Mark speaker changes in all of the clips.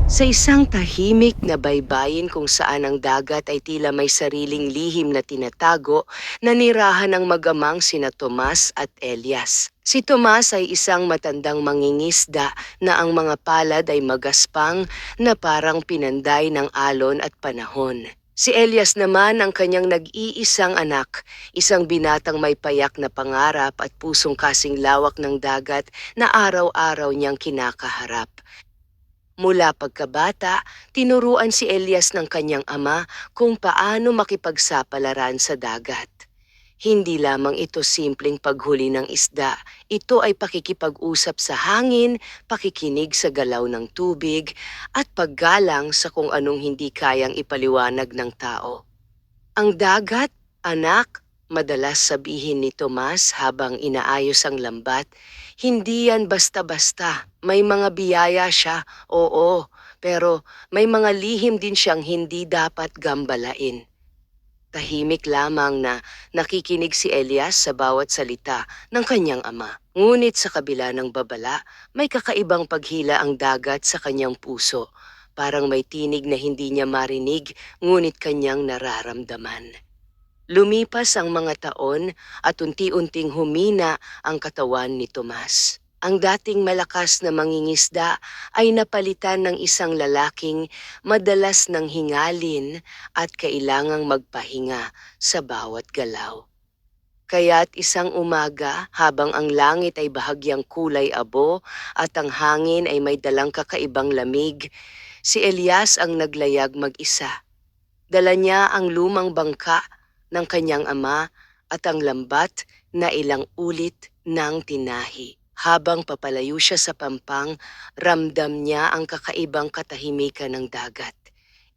Speaker 1: Sa isang tahimik na baybayin kung saan ang dagat ay tila may sariling lihim na tinatago, nanirahan ng magamang sina Tomas at Elias. Si Tomas ay isang matandang mangingisda na ang mga palad ay magaspang na parang pinanday ng alon at panahon. Si Elias naman ang kanyang nag-iisang anak, isang binatang may payak na pangarap at pusong kasing lawak ng dagat na araw-araw niyang kinakaharap. Mula pagkabata, tinuruan si Elias ng kanyang ama kung paano makipagsapalaran sa dagat. Hindi lamang ito simpleng paghuli ng isda, ito ay pakikipag-usap sa hangin, pakikinig sa galaw ng tubig, at paggalang sa kung anong hindi kayang ipaliwanag ng tao. Ang dagat, anak, madalas sabihin ni Tomas habang inaayos ang lambat, hindi yan basta-basta. May mga biyaya siya, oo, pero may mga lihim din siyang hindi dapat gambalain. Tahimik lamang na nakikinig si Elias sa bawat salita ng kanyang ama. Ngunit sa kabila ng babala, may kakaibang paghila ang dagat sa kanyang puso. Parang may tinig na hindi niya marinig, ngunit kanyang nararamdaman. Lumipas ang mga taon at unti-unting humina ang katawan ni Tomas. Ang dating malakas na mangingisda ay napalitan ng isang lalaking madalas nang hingalin at kailangang magpahinga sa bawat galaw. Kaya't isang umaga, habang ang langit ay bahagyang kulay abo at ang hangin ay may dalang kakaibang lamig, si Elias ang naglayag mag-isa. Dala niya ang lumang bangka ng kanyang ama at ang lambat na ilang ulit nang tinahi. Habang papalayo siya sa pampang, ramdam niya ang kakaibang katahimikan ng dagat.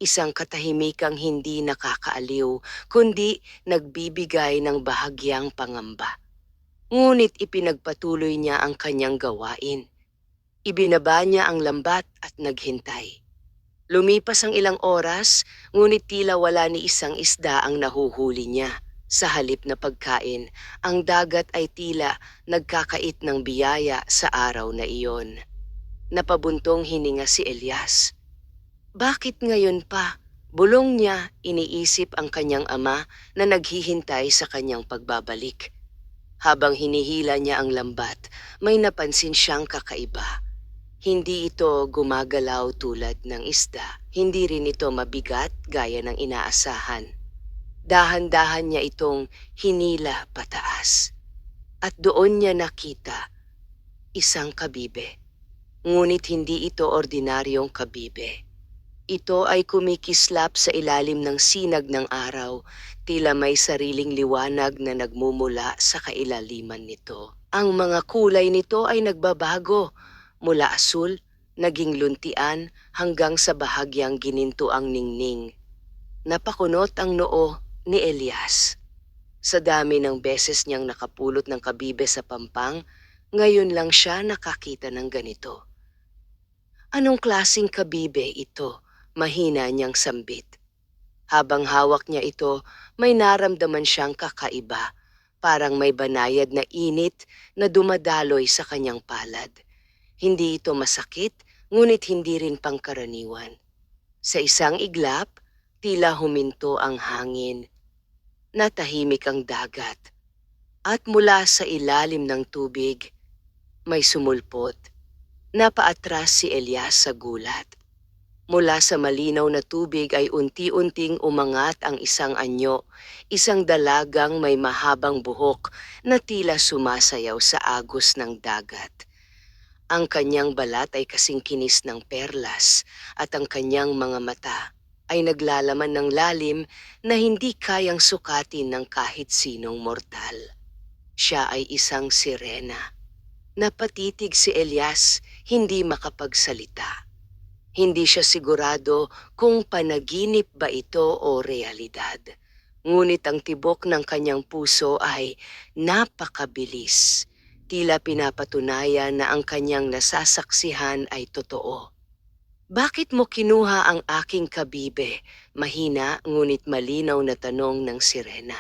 Speaker 1: Isang katahimikang hindi nakakaaliw, kundi nagbibigay ng bahagyang pangamba. Ngunit ipinagpatuloy niya ang kanyang gawain. Ibinaba niya ang lambat at naghintay. Lumipas ang ilang oras, ngunit tila wala ni isang isda ang nahuhuli niya. Sa halip na pagkain, ang dagat ay tila nagkakait ng biyaya sa araw na iyon. Napabuntong hininga si Elias. Bakit ngayon pa? Bulong niya, iniisip ang kanyang ama na naghihintay sa kanyang pagbabalik. Habang hinihila niya ang lambat, may napansin siyang kakaiba. Hindi ito gumagalaw tulad ng isda. Hindi rin ito mabigat gaya ng inaasahan. Dahan-dahan niya itong hinila pataas. At doon niya nakita isang kabibe. Ngunit hindi ito ordinaryong kabibe. Ito ay kumikislap sa ilalim ng sinag ng araw, tila may sariling liwanag na nagmumula sa kailaliman nito. Ang mga kulay nito ay nagbabago, mula asul, naging luntian, hanggang sa bahagyang gininto ang ningning. Napakunot ang noo ni Elias. Sa dami ng beses niyang nakapulot ng kabibe sa pampang, ngayon lang siya nakakita ng ganito. Anong klasing kabibe ito? Mahina niyang sambit. Habang hawak niya ito, may naramdaman siyang kakaiba. Parang may banayad na init na dumadaloy sa kanyang palad. Hindi ito masakit, ngunit hindi rin pangkaraniwan. Sa isang iglap, tila huminto ang hangin. Natahimik ang dagat. At mula sa ilalim ng tubig, may sumulpot. Napaatras si Elias sa gulat. Mula sa malinaw na tubig ay unti-unting umangat ang isang anyo, isang dalagang may mahabang buhok na tila sumasayaw sa agos ng dagat. Ang kanyang balat ay kasing kinis ng perlas at ang kanyang mga mata ay naglalaman ng lalim na hindi kayang sukatin ng kahit sinong mortal. Siya ay isang sirena. Napatitig si Elias, hindi makapagsalita. Hindi siya sigurado kung panaginip ba ito o realidad. Ngunit ang tibok ng kanyang puso ay napakabilis. Tila pinapatunayan na ang kanyang nasasaksihan ay totoo. Bakit mo kinuha ang aking kabibe? Mahina ngunit malinaw na tanong ng sirena.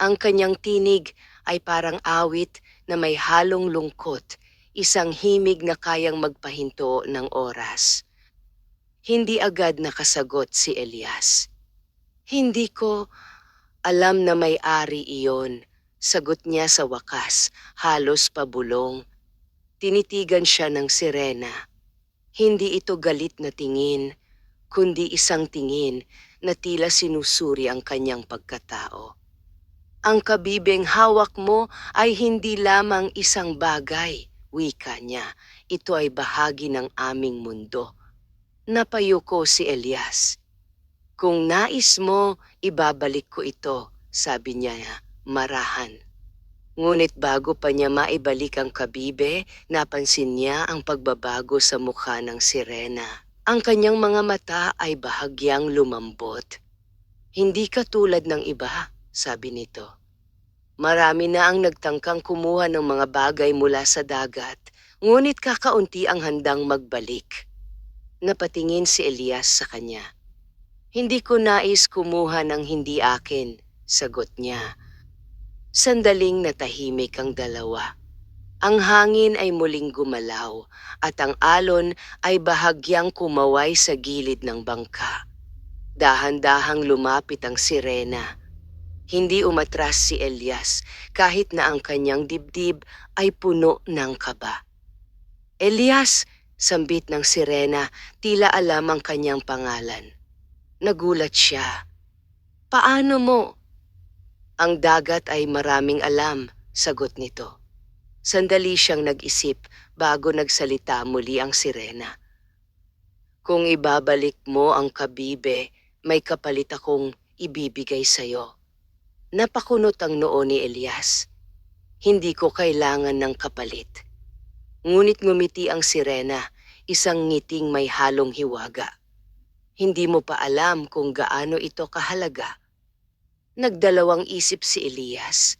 Speaker 1: Ang kanyang tinig ay parang awit na may halong lungkot, isang himig na kayang magpahinto ng oras. Hindi agad nakasagot si Elias. Hindi ko alam na may-ari iyon, sagot niya sa wakas, halos pabulong. Tinitigan siya ng sirena. Hindi ito galit na tingin, kundi isang tingin na tila sinusuri ang kanyang pagkatao. Ang kabibeng hawak mo ay hindi lamang isang bagay, wika niya. Ito ay bahagi ng aming mundo. Napayuko si Elias. Kung nais mo, ibabalik ko ito, sabi niya marahan. Ngunit bago pa niya maibalik ang kabibe, napansin niya ang pagbabago sa mukha ng sirena. Ang kanyang mga mata ay bahagyang lumambot. Hindi katulad ng iba, sabi nito. Marami na ang nagtangkang kumuha ng mga bagay mula sa dagat, ngunit kakaunti ang handang magbalik. Napatingin si Elias sa kanya. Hindi ko nais kumuha ng hindi akin, sagot niya. Sandaling natahimik ang dalawa. Ang hangin ay muling gumalaw at ang alon ay bahagyang kumaway sa gilid ng bangka. Dahan-dahang lumapit ang sirena. Hindi umatras si Elias kahit na ang kanyang dibdib ay puno ng kaba. Elias, sambit ng sirena, tila alam ang kanyang pangalan. Nagulat siya. Paano mo? Ang dagat ay maraming alam, sagot nito. Sandali siyang nag-isip bago nagsalita muli ang sirena. Kung ibabalik mo ang kabibe, may kapalit akong ibibigay sa'yo. Napakunot ang noo ni Elias. Hindi ko kailangan ng kapalit. Ngunit ngumiti ang sirena, isang ngiting may halong hiwaga. Hindi mo pa alam kung gaano ito kahalaga. Nagdalawang isip si Elias.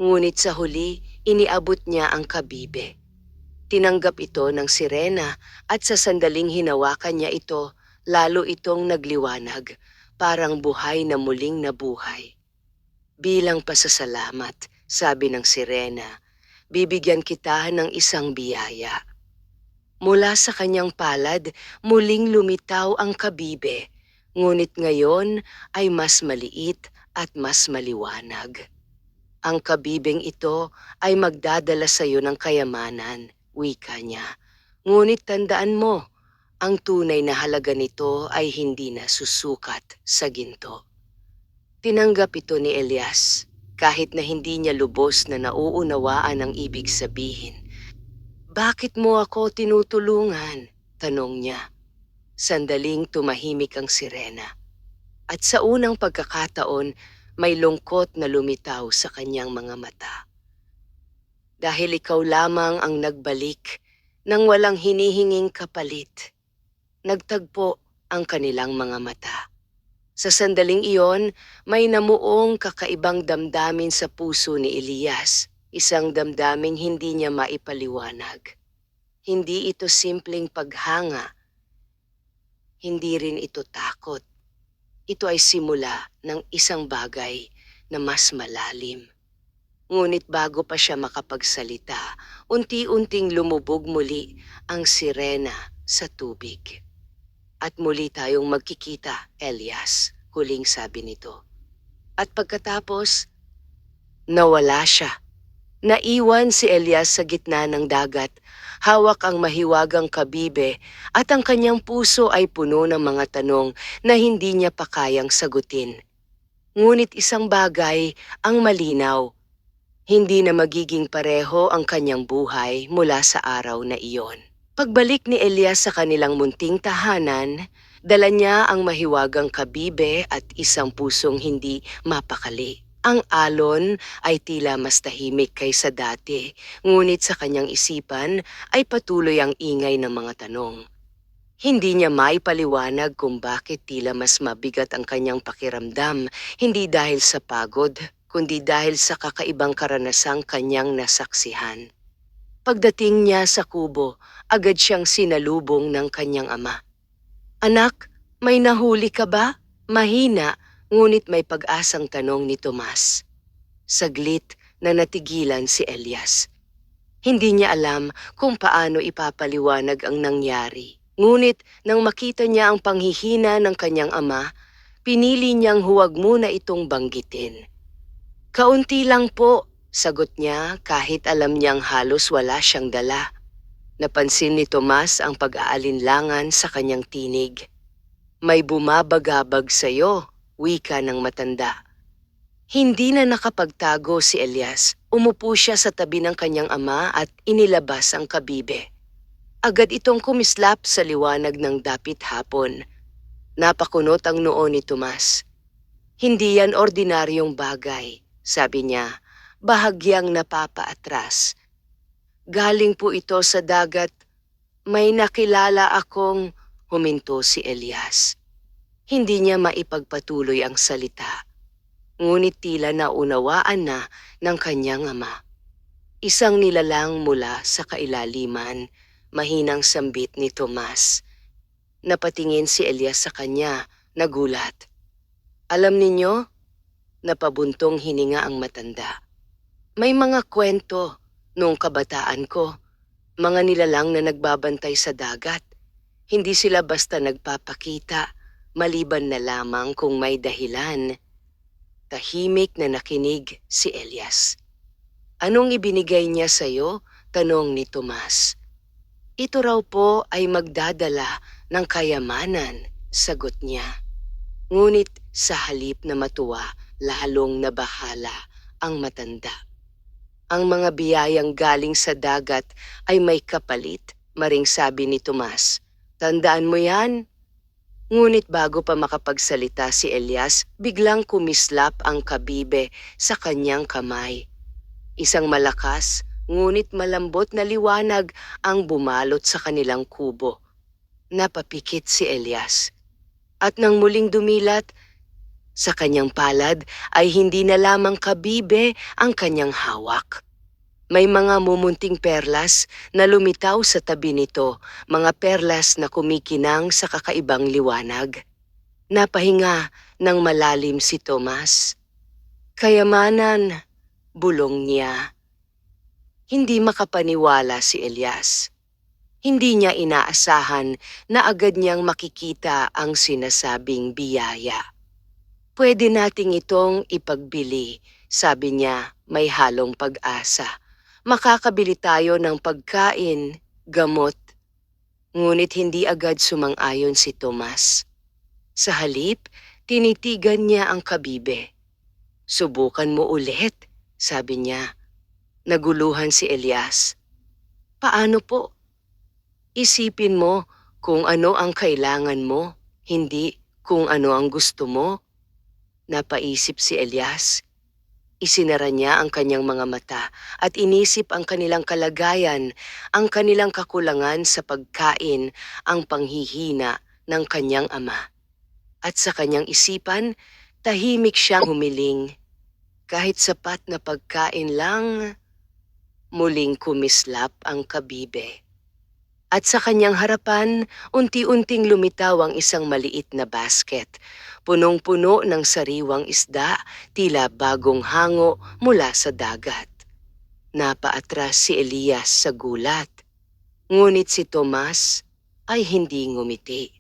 Speaker 1: Ngunit sa huli, iniabot niya ang kabibe. Tinanggap ito ng sirena at sa sandaling hinawakan niya ito, lalo itong nagliwanag, parang buhay na muling nabuhay. Bilang pasasalamat, sabi ng sirena, bibigyan kita ng isang biyaya. Mula sa kanyang palad, muling lumitaw ang kabibe, ngunit ngayon ay mas maliit at mas maliwanag. Ang kabibeng ito ay magdadala sa iyo ng kayamanan, wika niya. Ngunit tandaan mo, ang tunay na halaga nito ay hindi na susukat sa ginto. Tinanggap ito ni Elias, kahit na hindi niya lubos na nauunawaan ang ibig sabihin. Bakit mo ako tinutulungan? Tanong niya. Sandaling tumahimik ang sirena. At sa unang pagkakataon, may lungkot na lumitaw sa kanyang mga mata. Dahil ikaw lamang ang nagbalik nang walang hinihinging kapalit. Nagtagpo ang kanilang mga mata. Sa sandaling iyon, may namuong kakaibang damdamin sa puso ni Elias, isang damdaming hindi niya maipaliwanag. Hindi ito simpleng paghanga. Hindi rin ito takot. Ito ay simula ng isang bagay na mas malalim. Ngunit bago pa siya makapagsalita, unti-unting lumubog muli ang sirena sa tubig. At muli tayong magkikita, Elias, huling sabi nito. At pagkatapos, nawala siya. Naiwan si Elias sa gitna ng dagat, hawak ang mahiwagang kabibe at ang kanyang puso ay puno ng mga tanong na hindi niya pa kayang sagutin. Ngunit isang bagay ang malinaw. Hindi na magiging pareho ang kanyang buhay mula sa araw na iyon. Pagbalik ni Elias sa kanilang munting tahanan, dala niya ang mahiwagang kabibe at isang pusong hindi mapakali. Ang alon ay tila mas tahimik kaysa dati, ngunit sa kanyang isipan ay patuloy ang ingay ng mga tanong. Hindi niya maipaliwanag kung bakit tila mas mabigat ang kanyang pakiramdam, hindi dahil sa pagod, kundi dahil sa kakaibang karanasang kanyang nasaksihan. Pagdating niya sa kubo, agad siyang sinalubong ng kanyang ama. Anak, may nahuli ka ba? Mahina, ngunit may pag-asang tanong ni Tomas. Saglit na natigilan si Elias. Hindi niya alam kung paano ipapaliwanag ang nangyari. Ngunit nang makita niya ang panghihina ng kanyang ama, pinili niyang huwag muna itong banggitin. "Kaunti lang po," sagot niya kahit alam niyang halos wala siyang dala. Napansin ni Tomas ang pag-aalinlangan sa kanyang tinig. "May bumabagabag sa'yo," wika ng matanda. Hindi na nakapagtago si Elias. Umupo siya sa tabi ng kanyang ama at inilabas ang kabibe. Agad itong kumislap sa liwanag ng dapit hapon. Napakunot ang noo ni Tomas. "Hindi yan ordinaryong bagay," sabi niya, bahagyang napapaatras. "Galing po ito sa dagat. May nakilala akong..." huminto si Elias. Hindi niya maipagpatuloy ang salita. Ngunit tila naunawaan na ng kanyang ama. Isang nilalang mula sa kailaliman, mahinang sambit ni Tomas. Napatingin si Elias sa kanya, nagulat. "Alam ninyo?" Napabuntong hininga ang matanda. "May mga kwento noong kabataan ko, mga nilalang na nagbabantay sa dagat. Hindi sila basta nagpapakita, maliban na lamang kung may dahilan." Tahimik na nakinig si Elias. "Anong ibinigay niya sa'yo?" tanong ni Tomas. "Ito raw po ay magdadala ng kayamanan," sagot niya. Ngunit sa halip na matuwa, lalong nabahala ang matanda. "Ang mga biyayang galing sa dagat ay may kapalit," maring sabi ni Tomas. "Tandaan mo yan?" Ngunit bago pa makapagsalita si Elias, biglang kumislap ang kabibe sa kanyang kamay. Isang malakas, ngunit malambot na liwanag ang bumalot sa kanilang kubo. Napapikit si Elias. At nang muling dumilat, sa kanyang palad ay hindi na lamang kabibe ang kanyang hawak. May mga mumunting perlas na lumitaw sa tabi nito, mga perlas na kumikinang sa kakaibang liwanag. Napahinga ng malalim si Tomas. "Kayamanan," bulong niya. Hindi makapaniwala si Elias. Hindi niya inaasahan na agad niyang makikita ang sinasabing biyaya. "Pwede nating itong ipagbili," sabi niya, may halong pag-asa. "Makakabili tayo ng pagkain, gamot." Ngunit hindi agad sumang-ayon si Tomas. Sa halip, tinitigan niya ang kabibe. "Subukan mo ulit," sabi niya. Naguluhan si Elias. "Paano po?" "Isipin mo kung ano ang kailangan mo, hindi kung ano ang gusto mo." Napaisip si Elias. Isinara niya ang kanyang mga mata at inisip ang kanilang kalagayan, ang kanilang kakulangan sa pagkain, ang panghihina ng kanyang ama. At sa kanyang isipan, tahimik siyang humiling. Kahit sapat na pagkain lang. Muling kumislap ang kabibe. At sa kanyang harapan, unti-unting lumitaw ang isang maliit na basket. Punong-puno ng sariwang isda, tila bagong hango mula sa dagat. Napaatras si Elias sa gulat. Ngunit si Tomas ay hindi ngumiti.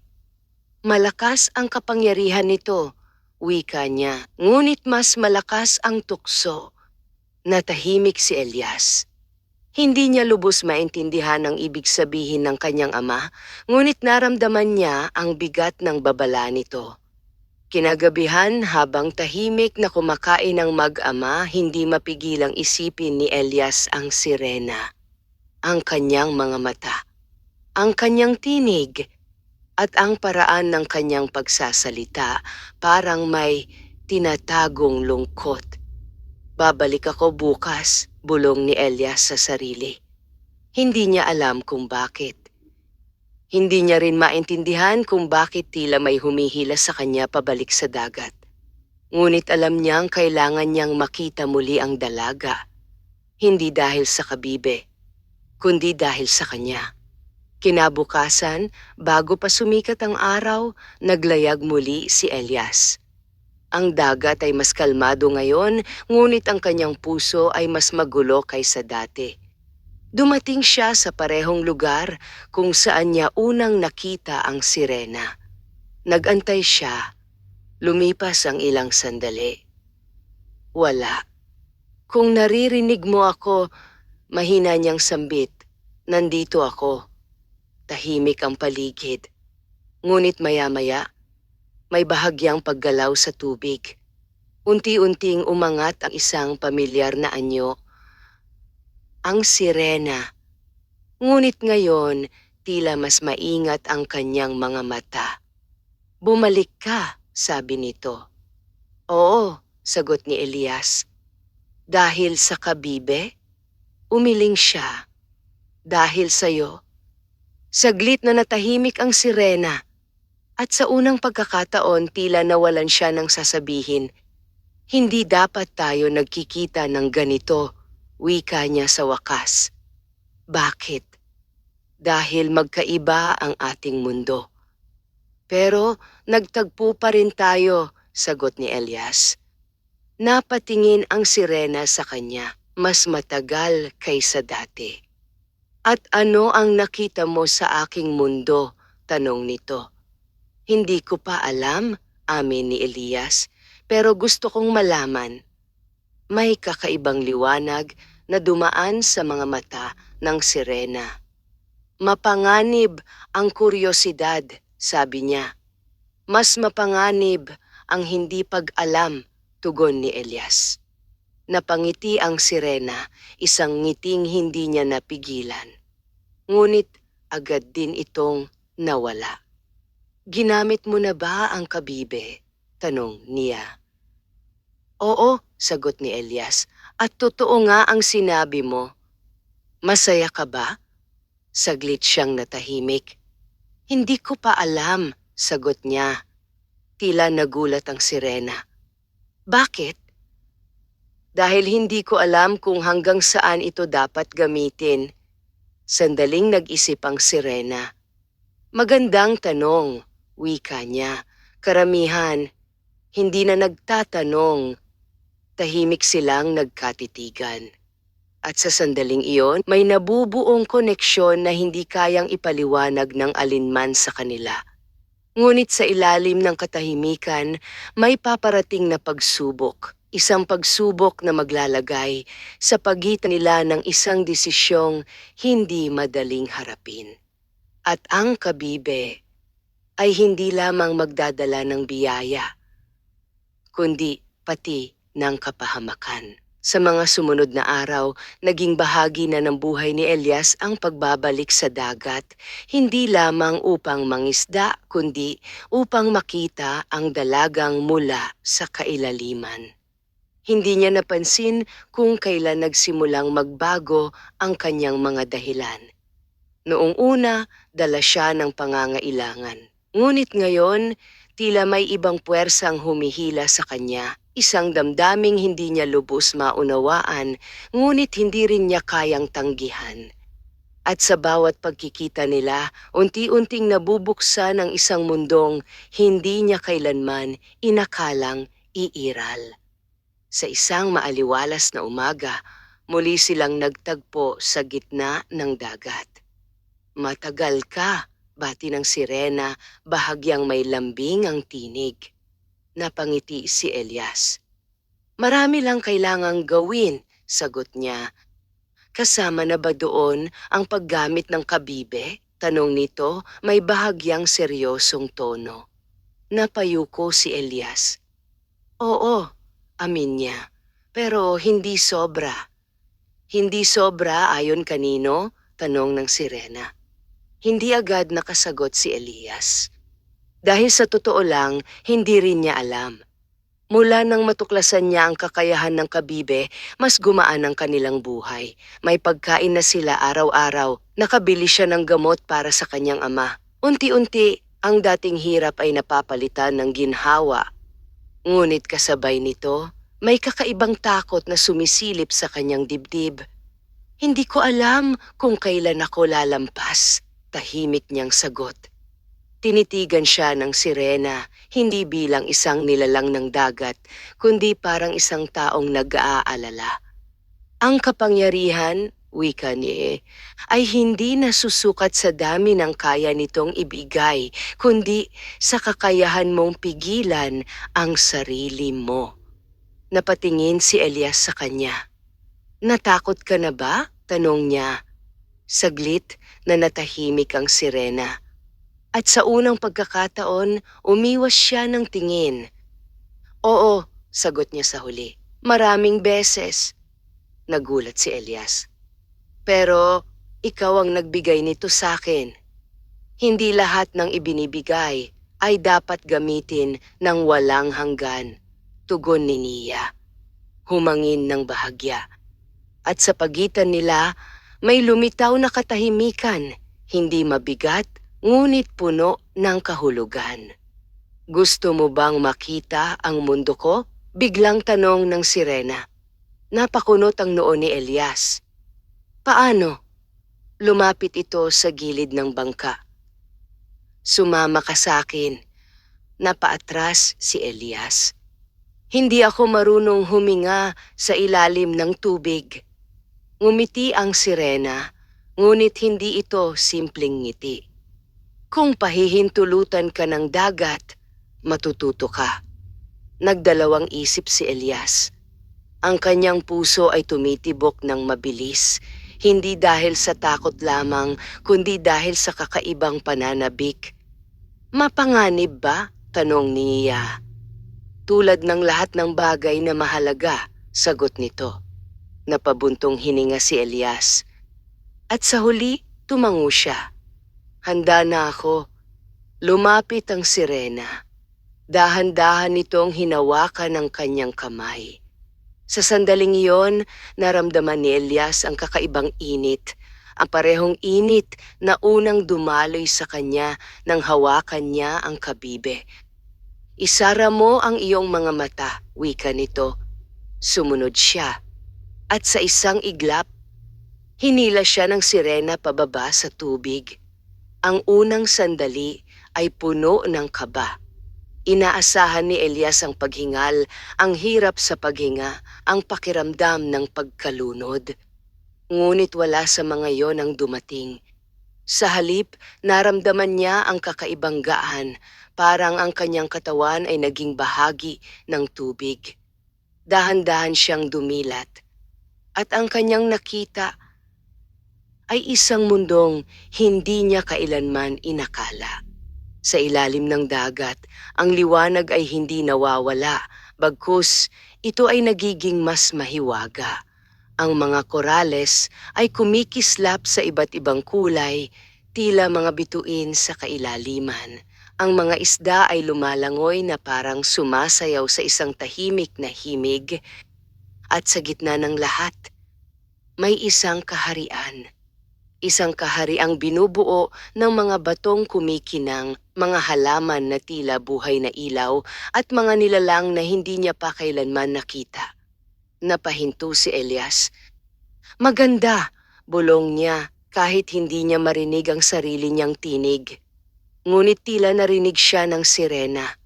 Speaker 1: "Malakas ang kapangyarihan nito," wika niya. Ngunit mas malakas ang tukso. Natahimik si Elias. Hindi niya lubos maintindihan ang ibig sabihin ng kanyang ama, ngunit naramdaman niya ang bigat ng babala nito. Kinagabihan habang tahimik na kumakain ng mag-ama, hindi mapigilang isipin ni Elias ang sirena, ang kanyang mga mata, ang kanyang tinig, at ang paraan ng kanyang pagsasalita, parang may tinatagong lungkot. "Babalik ako bukas," bulong ni Elias sa sarili. Hindi niya alam kung bakit. Hindi niya rin maintindihan kung bakit tila may humihila sa kanya pabalik sa dagat. Ngunit alam niyang kailangan niyang makita muli ang dalaga. Hindi dahil sa kabibe, kundi dahil sa kanya. Kinabukasan, bago pa sumikat ang araw, naglayag muli si Elias. Ang dagat ay mas kalmado ngayon, ngunit ang kanyang puso ay mas magulo kaysa dati. Dumating siya sa parehong lugar kung saan niya unang nakita ang sirena. Nagantay siya. Lumipas ang ilang sandali. Wala. Kung naririnig mo ako, mahina niyang sambit. Nandito ako. Tahimik ang paligid. Ngunit maya-maya, may bahagyang paggalaw sa tubig. Unti-unting umangat ang isang pamilyar na anyo. Ang sirena. Ngunit ngayon, tila mas maingat ang kanyang mga mata. Bumalik ka, sabi nito. Oo, sagot ni Elias. Dahil sa kabibe? Umiling siya. Dahil sa'yo. Saglit na natahimik ang sirena. At sa unang pagkakataon tila nawalan siya ng sasabihin. Hindi dapat tayo nagkikita ng ganito, wika niya sa wakas. Bakit? Dahil magkaiba ang ating mundo. Pero nagtagpo pa rin tayo, sagot ni Elias. Napatingin ang sirena sa kanya, mas matagal kaysa dati. At ano ang nakita mo sa aking mundo? Tanong nito. Hindi ko pa alam, amin ni Elias, pero gusto kong malaman. May kakaibang liwanag na dumaan sa mga mata ng sirena. Mapanganib ang kuryosidad, sabi niya. Mas mapanganib ang hindi pag-alam, tugon ni Elias. Napangiti ang sirena, isang ngiting hindi niya napigilan. Ngunit agad din itong nawala. Ginamit mo na ba ang kabibe? Tanong niya. Oo, sagot ni Elias, at totoo nga ang sinabi mo. Masaya ka ba? Saglit siyang natahimik. Hindi ko pa alam, sagot niya. Tila nagulat ang sirena. Bakit? Dahil hindi ko alam kung hanggang saan ito dapat gamitin. Sandaling nag-isip ang sirena. Magandang tanong, wika niya. Karamihan, hindi na nagtatanong. Tahimik silang nagkatitigan. At sa sandaling iyon, may nabubuong koneksyon na hindi kayang ipaliwanag ng alinman sa kanila. Ngunit sa ilalim ng katahimikan, may paparating na pagsubok. Isang pagsubok na maglalagay sa pagitan nila ng isang desisyong hindi madaling harapin. At ang kabibe ay hindi lamang magdadala ng biyaya, kundi pati ng kapahamakan. Sa mga sumunod na araw, naging bahagi na ng buhay ni Elias ang pagbabalik sa dagat, hindi lamang upang mangisda, kundi upang makita ang dalagang mula sa kailaliman. Hindi niya napansin kung kailan nagsimulang magbago ang kanyang mga dahilan. Noong una, dala siya ng pangangailangan. Ngunit ngayon, tila may ibang puwersang humihila sa kanya. Isang damdaming hindi niya lubos maunawaan, ngunit hindi rin niya kayang tanggihan. At sa bawat pagkikita nila, unti-unting nabubuksan ang isang mundong hindi niya kailanman inakalang iiral. Sa isang maaliwalas na umaga, muli silang nagtagpo sa gitna ng dagat. Matagal ka, bati ng sirena, bahagyang may lambing ang tinig. Napangiti si Elias. Marami lang kailangang gawin, sagot niya. Kasama na ba doon ang paggamit ng kabibe? Tanong nito, may bahagyang seryosong tono. Napayuko si Elias. Oo, amin niya, pero hindi sobra. Hindi sobra ayon kanino? Tanong ng sirena. Hindi agad nakasagot si Elias. Dahil sa totoo lang, hindi rin niya alam. Mula nang matuklasan niya ang kakayahan ng kabibe, mas gumaan ang kanilang buhay. May pagkain na sila araw-araw, nakabili siya ng gamot para sa kanyang ama. Unti-unti, ang dating hirap ay napapalitan ng ginhawa. Ngunit kasabay nito, may kakaibang takot na sumisilip sa kanyang dibdib. Hindi ko alam kung kailan ako lalampas, tahimik niyang sagot. Tinitigan siya ng sirena, hindi bilang isang nilalang ng dagat, kundi parang isang taong nag-aalala. Ang kapangyarihan, wika ni, ay hindi nasusukat sa dami ng kaya nitong ibigay, kundi sa kakayahan mong pigilan ang sarili mo. Napatingin si Elias sa kanya. Natakot ka na ba? Tanong niya. Saglit na natahimik ang sirena. At sa unang pagkakataon, umiwas siya ng tingin. Oo, sagot niya sa huli. Maraming beses. Nagulat si Elias. Pero ikaw ang nagbigay nito sa akin. Hindi lahat ng ibinibigay ay dapat gamitin ng walang hanggan. Tugon ni Nia. Humangin ng bahagya. At sa pagitan nila, may lumitaw na katahimikan, hindi mabigat, ngunit puno ng kahulugan. Gusto mo bang makita ang mundo ko? Biglang tanong ng sirena. Napakunot ang noo ni Elias. Paano? Lumapit ito sa gilid ng bangka. Sumama ka sa akin. Napaatras si Elias. Hindi ako marunong huminga sa ilalim ng tubig. Ngumiti ang sirena, ngunit hindi ito simpleng ngiti. Kung pahihintulutan ka ng dagat, matututo ka. Nagdalawang isip si Elias. Ang kanyang puso ay tumitibok ng mabilis, hindi dahil sa takot lamang, kundi dahil sa kakaibang pananabik. Mapanganib ba? Tanong niya. Tulad ng lahat ng bagay na mahalaga, sagot nito. Napabuntong hininga si Elias. At sa huli, tumango siya. Handa na ako. Lumapit ang sirena. Dahan-dahan nitong hinawakan ang kanyang kamay. Sa sandaling iyon, naramdaman ni Elias ang kakaibang init, ang parehong init na unang dumaloy sa kanya nang hawakan niya ang kabibe. Isara mo ang iyong mga mata, wika nito. Sumunod siya. At sa isang iglap, hinila siya ng sirena pababa sa tubig. Ang unang sandali ay puno ng kaba. Inaasahan ni Elias ang paghingal, ang hirap sa paghinga, ang pakiramdam ng pagkalunod. Ngunit wala sa mga yon ang dumating. Sa halip, naramdaman niya ang kakaibang gaan, parang ang kanyang katawan ay naging bahagi ng tubig. Dahan-dahan siyang dumilat. At ang kanyang nakita ay isang mundong hindi niya kailanman inakala. Sa ilalim ng dagat, ang liwanag ay hindi nawawala, bagkus ito ay nagiging mas mahiwaga. Ang mga korales ay kumikislap sa iba't ibang kulay, tila mga bituin sa kailaliman. Ang mga isda ay lumalangoy na parang sumasayaw sa isang tahimik na himig. At sa gitna ng lahat, may isang kaharian. Isang kahariang binubuo ng mga batong kumikinang, mga halaman na tila buhay na ilaw at mga nilalang na hindi niya pa kailanman nakita. Napahinto si Elias. Maganda, bulong niya kahit hindi niya marinig ang sarili niyang tinig. Ngunit tila narinig siya ng sirena.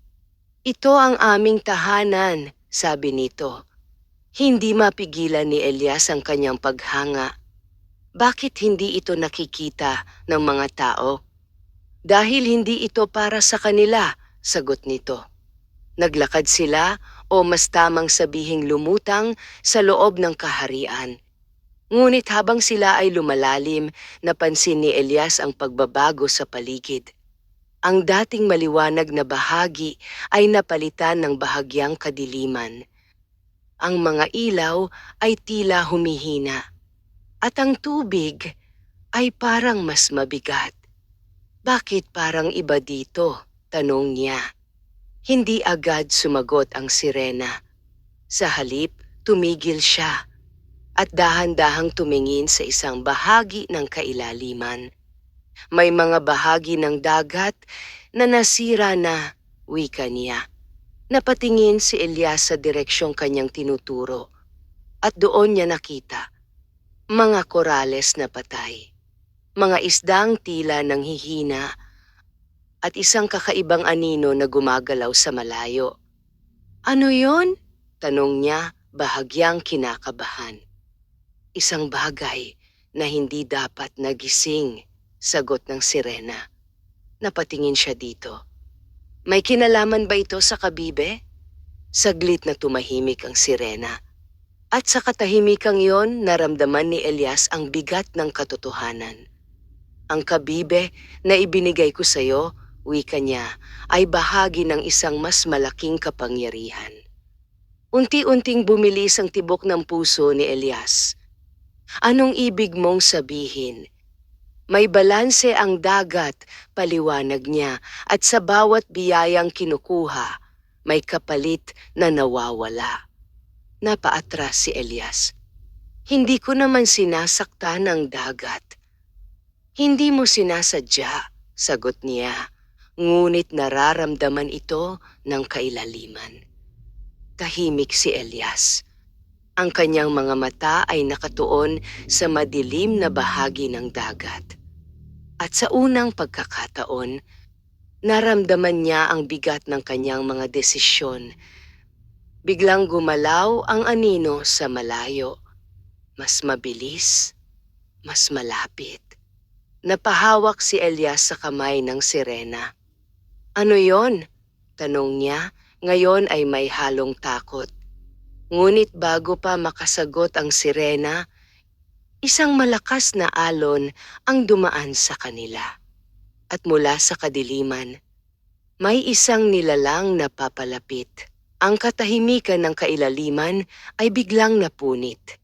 Speaker 1: Ito ang aming tahanan, sabi nito. Hindi mapigilan ni Elias ang kanyang paghanga. Bakit hindi ito nakikita ng mga tao? Dahil hindi ito para sa kanila, sagot nito. Naglakad sila o mas tamang sabihing lumutang sa loob ng kaharian. Ngunit habang sila ay lumalalim, napansin ni Elias ang pagbabago sa paligid. Ang dating maliwanag na bahagi ay napalitan ng bahagyang kadiliman. Ang mga ilaw ay tila humihina. At ang tubig ay parang mas mabigat. Bakit parang iba dito? Tanong niya. Hindi agad sumagot ang sirena. Sa halip, tumigil siya at dahan-dahang tumingin sa isang bahagi ng kailaliman. May mga bahagi ng dagat na nasira na, wika niya. Napatingin si Elias sa direksyong kanyang tinuturo at doon niya nakita mga korales na patay, mga isdang tila nanghihina at isang kakaibang anino na gumagalaw sa malayo. Ano yon? Tanong niya, bahagyang kinakabahan. Isang bagay na hindi dapat nagising, sagot ng sirena. Napatingin siya dito. May kinalaman ba ito sa kabibe? Saglit na tumahimik ang sirena. At sa katahimikang yon, naramdaman ni Elias ang bigat ng katotohanan. Ang kabibe na ibinigay ko sa iyo, wika niya, ay bahagi ng isang mas malaking kapangyarihan. Unti-unting bumilis ang tibok ng puso ni Elias. Anong ibig mong sabihin? May balanse ang dagat, paliwanag niya, at sa bawat biyayang kinukuha, may kapalit na nawawala. Napaatras si Elias. Hindi ko naman sinasaktan ang dagat. Hindi mo sinasadya, sagot niya, ngunit nararamdaman ito ng kailaliman. Tahimik si Elias. Ang kanyang mga mata ay nakatuon sa madilim na bahagi ng dagat. At sa unang pagkakataon, naramdaman niya ang bigat ng kanyang mga desisyon. Biglang gumalaw ang anino sa malayo. Mas mabilis, mas malapit. Napahawak si Elias sa kamay ng sirena. Ano yon? Tanong niya, ngayon ay may halong takot. Ngunit bago pa makasagot ang sirena, isang malakas na alon ang dumaan sa kanila. At mula sa kadiliman, may isang nilalang na papalapit. Ang katahimikan ng kailaliman ay biglang napunit.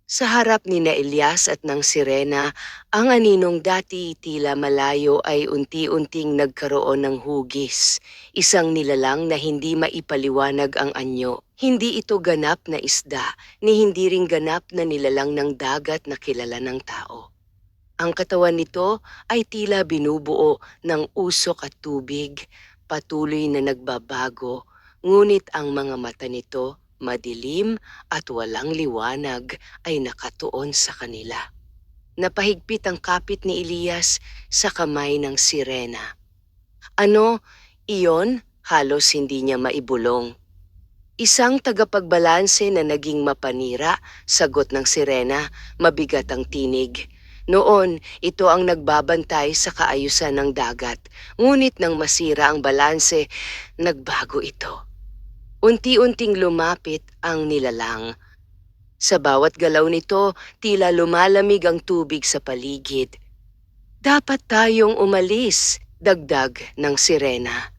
Speaker 1: Sa harap ni na Elias at ng sirena, ang aninong dati tila malayo ay unti-unting nagkaroon ng hugis. Isang nilalang na hindi maipaliwanag ang anyo. Hindi ito ganap na isda, ni hindi ring ganap na nilalang ng dagat na kilala ng tao. Ang katawan nito ay tila binubuo ng usok at tubig, patuloy na nagbabago, ngunit ang mga mata nito, madilim at walang liwanag, ay nakatuon sa kanila. Napahigpit ang kapit ni Elias sa kamay ng sirena. Ano, iyon? Halos hindi niya maibulong. Isang tagapagbalanse na naging mapanira, sagot ng sirena, mabigat ang tinig. Noon, ito ang nagbabantay sa kaayusan ng dagat, ngunit nang masira ang balanse, nagbago ito. Unti-unting lumapit ang nilalang. Sa bawat galaw nito, tila lumalamig ang tubig sa paligid. Dapat tayong umalis, dagdag ng sirena.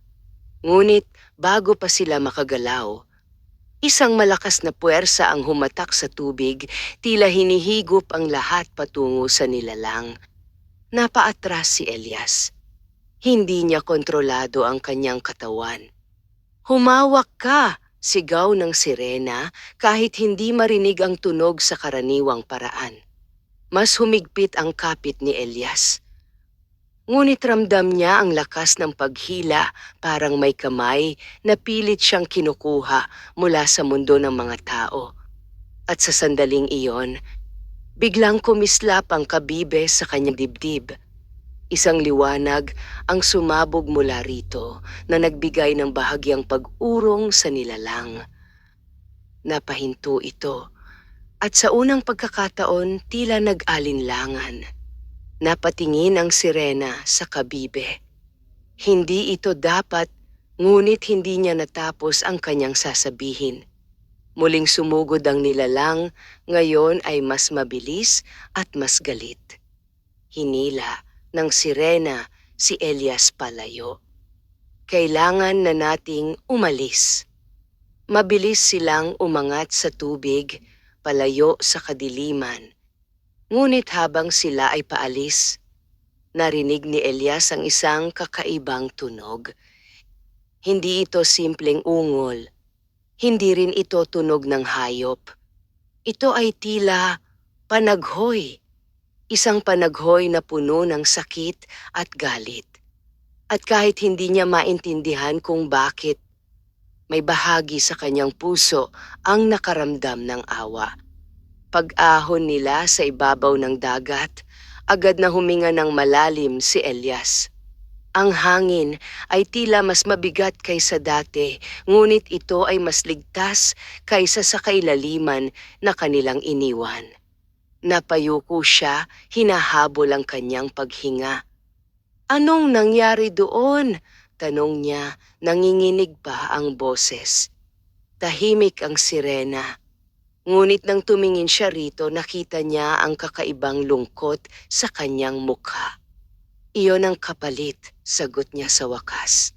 Speaker 1: Ngunit bago pa sila makagalaw, isang malakas na puwersa ang humatak sa tubig, tila hinihigop ang lahat patungo sa nilalang. Napaatras si Elias. Hindi niya kontrolado ang kanyang katawan. Humawak ka, sigaw ng sirena kahit hindi marinig ang tunog sa karaniwang paraan. Mas humigpit ang kapit ni Elias. Ngunit ramdam niya ang lakas ng paghila, parang may kamay na pilit siyang kinukuha mula sa mundo ng mga tao. At sa sandaling iyon, biglang kumislap ang kabibe sa kanyang dibdib. Isang liwanag ang sumabog mula rito na nagbigay ng bahagyang pag-urong sa nilalang. Napahinto ito at sa unang pagkakataon tila nag-alinlangan. Napatingin ang sirena sa kabibe. Hindi ito dapat, ngunit hindi niya natapos ang kanyang sasabihin. Muling sumugod ang nilalang, ngayon ay mas mabilis at mas galit. Hinila ng sirena si Elias palayo. Kailangan na nating umalis. Mabilis silang umangat sa tubig, palayo sa kadiliman. Ngunit habang sila ay paalis, narinig ni Elias ang isang kakaibang tunog. Hindi ito simpleng ungol. Hindi rin ito tunog ng hayop. Ito ay tila panaghoy. Isang panaghoy na puno ng sakit at galit. At kahit hindi niya maintindihan kung bakit, may bahagi sa kanyang puso ang nakaramdam ng awa. Pag-ahon nila sa ibabaw ng dagat, agad na huminga ng malalim si Elias. Ang hangin ay tila mas mabigat kaysa dati, ngunit ito ay mas ligtas kaysa sa kailaliman na kanilang iniwan. Napayuko siya, hinahabol ang kanyang paghinga. Anong nangyari doon? Tanong niya, nanginginig pa ang boses. Tahimik ang sirena. Ngunit nang tumingin siya rito, nakita niya ang kakaibang lungkot sa kanyang mukha. Iyon ang kapalit, sagot niya sa wakas.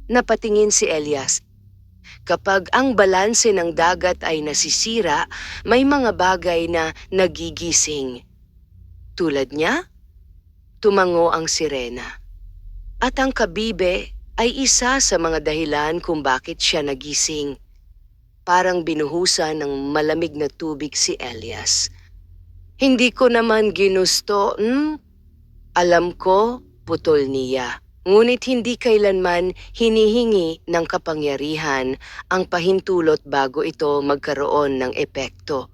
Speaker 1: Napatingin si Elias. Kapag ang balanse ng dagat ay nasisira, may mga bagay na nagigising. Tulad niya, tumango ang sirena. At ang kabibe ay isa sa mga dahilan kung bakit siya nagising. Parang binuhusan ng malamig na tubig si Elias. Hindi ko naman ginusto, Alam ko, putol niya. Ngunit hindi kailanman hinihingi ng kapangyarihan ang pahintulot bago ito magkaroon ng epekto.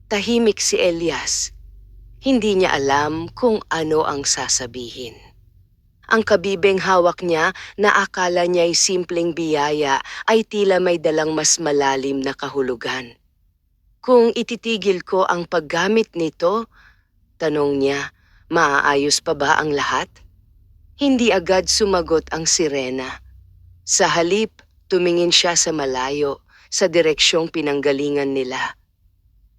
Speaker 1: Tahimik si Elias. Hindi niya alam kung ano ang sasabihin. Ang kabibeng hawak niya na akala niya'y simpleng biyaya ay tila may dalang mas malalim na kahulugan. Kung ititigil ko ang paggamit nito, tanong niya, maaayos pa ba ang lahat? Hindi agad sumagot ang sirena. Sa halip, tumingin siya sa malayo, sa direksyong pinanggalingan nila.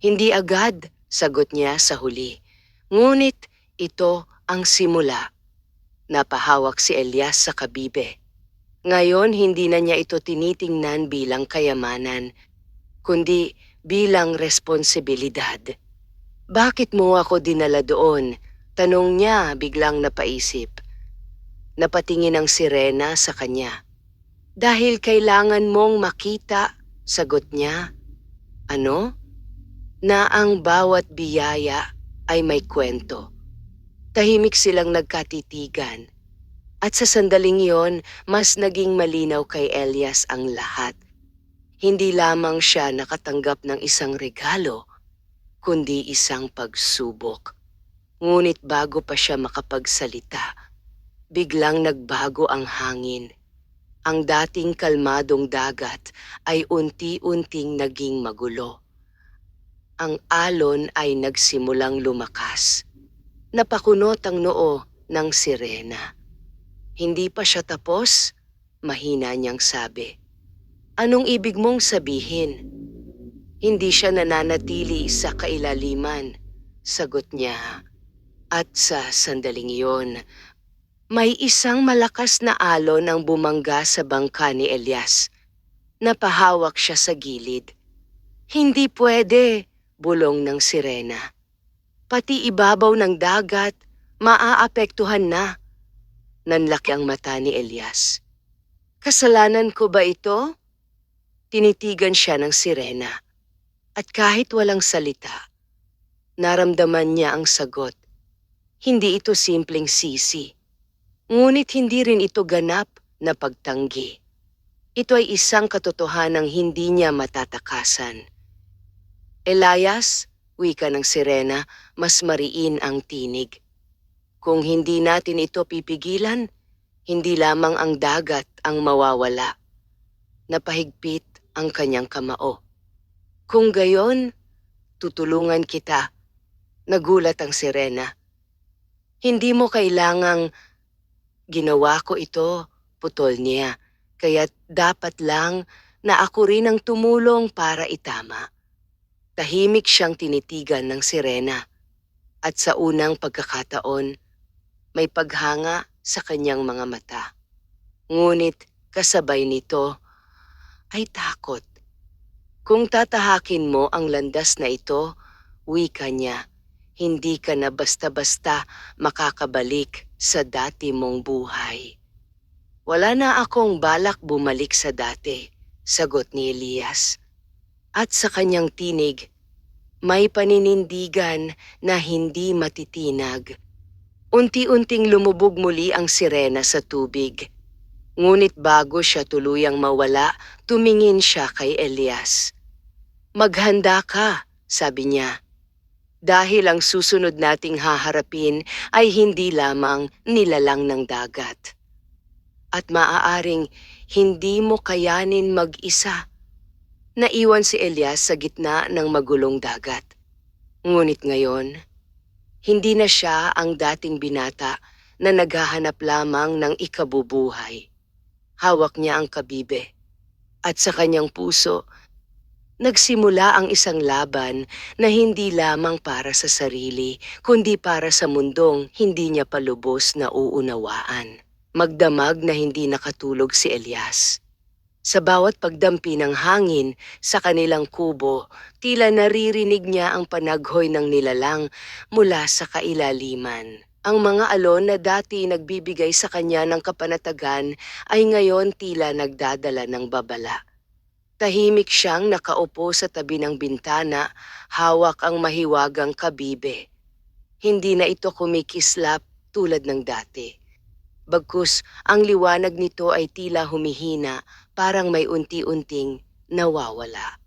Speaker 1: Hindi agad, sagot niya sa huli. Ngunit ito ang simula. Napahawak si Elias sa kabibe. Ngayon, hindi na niya ito tinitingnan bilang kayamanan, kundi bilang responsibilidad. Bakit mo ako dinala doon? Tanong niya, biglang napaisip. Napatingin ang sirena sa kanya. Dahil kailangan mong makita, sagot niya. Ano? Na ang bawat biyaya ay may kwento. Tahimik silang nagkatitigan. At sa sandaling yon, mas naging malinaw kay Elias ang lahat. Hindi lamang siya nakatanggap ng isang regalo, kundi isang pagsubok. Ngunit bago pa siya makapagsalita, biglang nagbago ang hangin. Ang dating kalmadong dagat ay unti-unting naging magulo. Ang alon ay nagsimulang lumakas. Napakunot ang noo ng sirena. Hindi pa siya tapos, mahina niyang sabi. Anong ibig mong sabihin? Hindi siya nananatili sa kailaliman, sagot niya. At sa sandaling iyon, may isang malakas na alon ang bumangga sa bangka ni Elias. Napahawak siya sa gilid. Hindi pwede, bulong ng sirena. Pati ibabaw ng dagat, maaapektuhan na. Nanlaki ang mata ni Elias. Kasalanan ko ba ito? Tinitigan siya ng sirena. At kahit walang salita, naramdaman niya ang sagot. Hindi ito simpleng sisi. Ngunit hindi rin ito ganap na pagtanggi. Ito ay isang katotohanang hindi niya matatakasan. Elias, wika ng sirena, mas mariin ang tinig. Kung hindi natin ito pipigilan, hindi lamang ang dagat ang mawawala. Napahigpit ang kanyang kamao. Kung gayon, tutulungan kita. Nagulat ang sirena. Hindi mo kailangang ginawa ko ito, putol niya, kaya dapat lang na ako rin ang tumulong para itama. Tahimik siyang tinitigan ng sirena at sa unang pagkakataon, may paghanga sa kanyang mga mata. Ngunit kasabay nito ay takot. Kung tatahakin mo ang landas na ito, wika niya, hindi ka na basta-basta makakabalik sa dati mong buhay. Wala na akong balak bumalik sa dati, sagot ni Elias. At sa kanyang tinig, may paninindigan na hindi matitinag. Unti-unting lumubog muli ang sirena sa tubig. Ngunit bago siya tuluyang mawala, tumingin siya kay Elias. Maghanda ka, sabi niya. Dahil ang susunod nating haharapin ay hindi lamang nilalang ng dagat. At maaaring hindi mo kayanin mag-isa. Naiwan si Elias sa gitna ng magulong dagat. Ngunit ngayon, hindi na siya ang dating binata na naghahanap lamang ng ikabubuhay. Hawak niya ang kabibe at sa kanyang puso, nagsimula ang isang laban na hindi lamang para sa sarili, kundi para sa mundong hindi niya palubos na uunawaan. Magdamag na hindi nakatulog si Elias. Sa bawat pagdampi ng hangin sa kanilang kubo, tila naririnig niya ang panaghoy ng nilalang mula sa kailaliman. Ang mga alon na dati nagbibigay sa kanya ng kapanatagan ay ngayon tila nagdadala ng babala. Tahimik siyang nakaupo sa tabi ng bintana, hawak ang mahiwagang kabibe. Hindi na ito kumikislap tulad ng dati. Bagkus ang liwanag nito ay tila humihina, parang may unti-unting nawawala.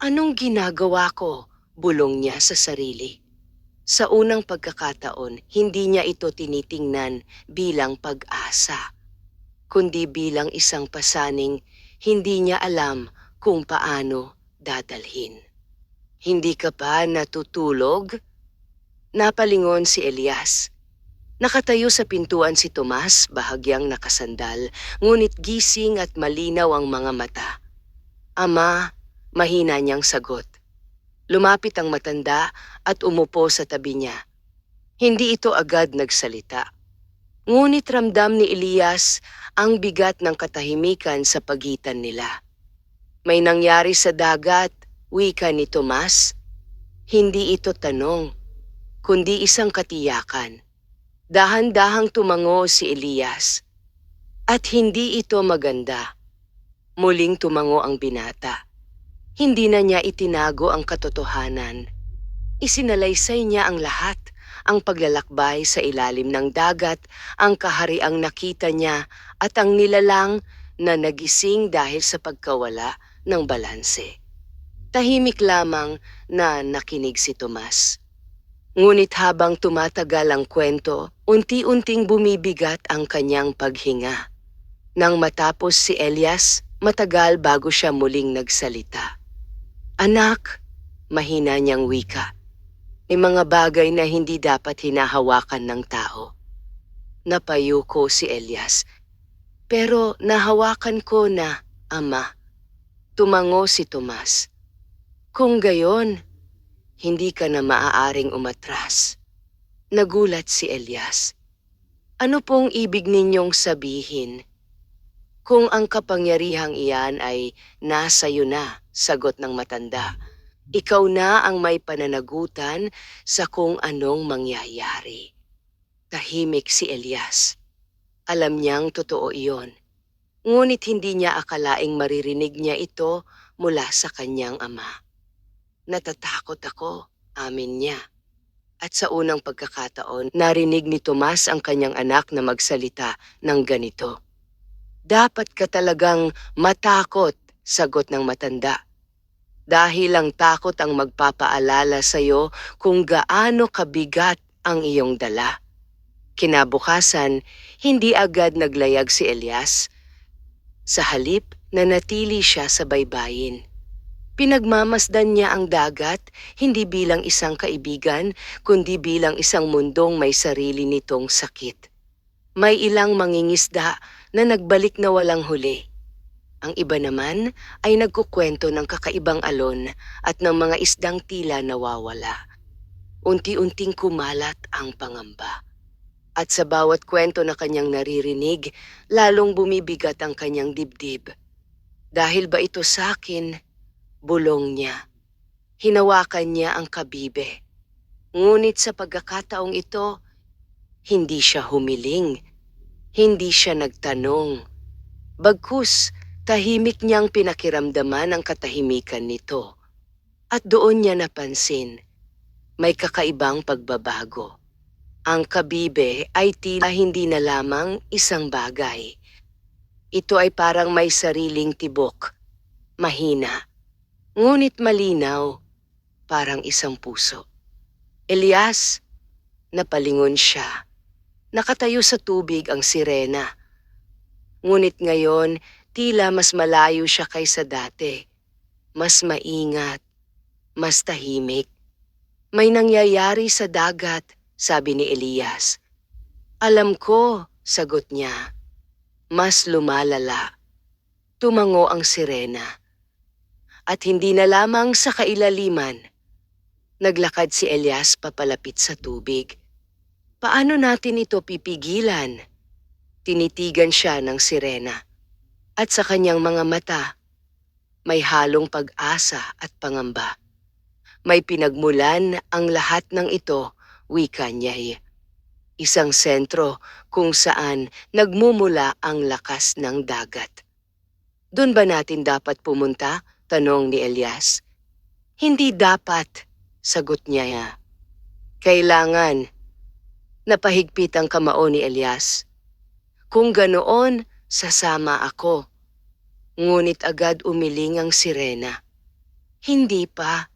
Speaker 1: Anong ginagawa ko? Bulong niya sa sarili. Sa unang pagkakataon, hindi niya ito tinitingnan bilang pag-asa, kundi bilang isang pasaning hindi niya alam kung paano dadalhin. Hindi ka pa natutulog? Napalingon si Elias. Nakatayo sa pintuan si Tomas, bahagyang nakasandal, ngunit gising at malinaw ang mga mata. Ama, mahina niyang sagot. Lumapit ang matanda at umupo sa tabi niya. Hindi ito agad nagsalita. Ngunit ramdam ni Elias ang bigat ng katahimikan sa pagitan nila. May nangyari sa dagat, wika ni Tomas. Hindi ito tanong, kundi isang katiyakan. Dahan-dahang tumango si Elias. At hindi ito maganda. Muling tumango ang binata. Hindi na niya itinago ang katotohanan. Isinalaysay niya ang lahat, ang paglalakbay sa ilalim ng dagat, ang kahariang nakita niya at ang nilalang na nagising dahil sa pagkawala ng balanse. Tahimik lamang na nakinig si Tomas. Ngunit habang tumatagal ang kwento, unti-unting bumibigat ang kanyang paghinga. Nang matapos si Elias, matagal bago siya muling nagsalita. Anak, mahina niyang wika. May mga bagay na hindi dapat hinahawakan ng tao. Napayuko si Elias. Pero nahawakan ko na, Ama. Tumango si Tomas. Kung gayon, hindi ka na maaaring umatras. Nagulat si Elias. Ano pong ibig ninyong sabihin? Kung ang kapangyarihang iyan ay nasa iyo na, sagot ng matanda, ikaw na ang may pananagutan sa kung anong mangyayari. Tahimik si Elias. Alam niyang totoo iyon. Ngunit hindi niya akalaing maririnig niya ito mula sa kanyang ama. Natatakot ako, amin niya. At sa unang pagkakataon, narinig ni Tomas ang kanyang anak na magsalita ng ganito. Dapat ka talagang matakot, sagot ng matanda. Dahil ang takot ang magpapaalala sa iyo kung gaano kabigat ang iyong dala. Kinabukasan, hindi agad naglayag si Elias. Sa halip, nanatili siya sa baybayin. Pinagmamasdan niya ang dagat, hindi bilang isang kaibigan, kundi bilang isang mundong may sarili nitong sakit. May ilang mangingisda na nagbalik na walang huli. Ang iba naman ay nagkukwento ng kakaibang alon at ng mga isdang tila nawawala. Unti-unting kumalat ang pangamba. At sa bawat kwento na kanyang naririnig, lalong bumibigat ang kanyang dibdib. Dahil ba ito sa akin? Bulong niya. Hinawakan niya ang kabibe. Ngunit sa pagkakataong ito, hindi siya humiling. Hindi siya nagtanong. Bagkus, tahimik niyang pinakiramdaman ang katahimikan nito. At doon niya napansin, may kakaibang pagbabago. Ang kabibe ay tila hindi na lamang isang bagay. Ito ay parang may sariling tibok, mahina. Ngunit malinaw, parang isang puso. Elias, napalingon siya. Nakatayo sa tubig ang sirena. Ngunit ngayon, tila mas malayo siya kaysa dati. Mas maingat, mas tahimik. May nangyayari sa dagat, sabi ni Elias. Alam ko, sagot niya. Mas lumalala. Tumango ang sirena. At hindi na lamang sa kailaliman. Naglakad si Elias papalapit sa tubig. Paano natin ito pipigilan? Tinitigan siya ng sirena. At sa kanyang mga mata, may halong pag-asa at pangamba. May pinagmulan ang lahat ng ito, wika niya'y. Isang sentro kung saan nagmumula ang lakas ng dagat. Doon ba natin dapat pumunta? Tanong ni Elias. Hindi dapat, sagot niya. Kailangan. Napahigpit ang kamao ni Elias. Kung ganoon, sasama ako. Ngunit agad umiling ang sirena. Hindi pa.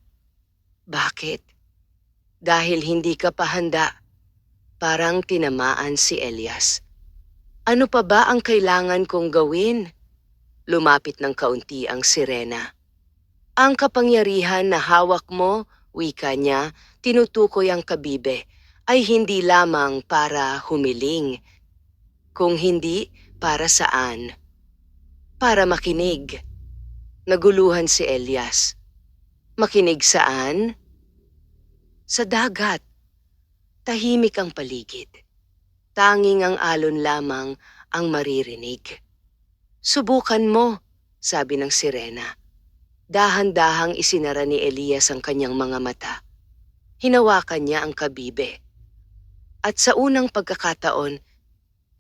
Speaker 1: Bakit? Dahil hindi ka pa handa. Parang tinamaan si Elias. Ano pa ba ang kailangan kong gawin? Lumapit ng kaunti ang sirena. Ang kapangyarihan na hawak mo, wika niya, tinutukoy ang kabibe, ay hindi lamang para humiling. Kung hindi, para saan? Para makinig. Naguluhan si Elias. Makinig saan? Sa dagat. Tahimik ang paligid. Tanging ang alon lamang ang maririnig. Subukan mo, sabi ng sirena. Dahan-dahang isinara ni Elias ang kanyang mga mata. Hinawakan niya ang kabibe. At sa unang pagkakataon,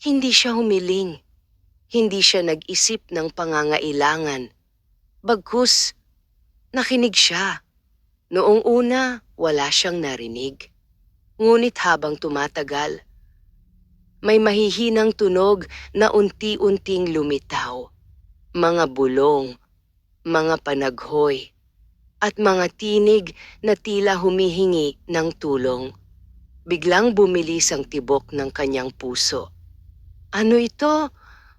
Speaker 1: hindi siya humiling. Hindi siya nag-isip ng pangangailangan. Bagkus, nakinig siya. Noong una, wala siyang narinig. Ngunit habang tumatagal, may mahihinang tunog na unti-unting lumitaw. Mga bulong, mga panaghoy, at mga tinig na tila humihingi ng tulong. Biglang bumilis ang tibok ng kanyang puso. Ano ito?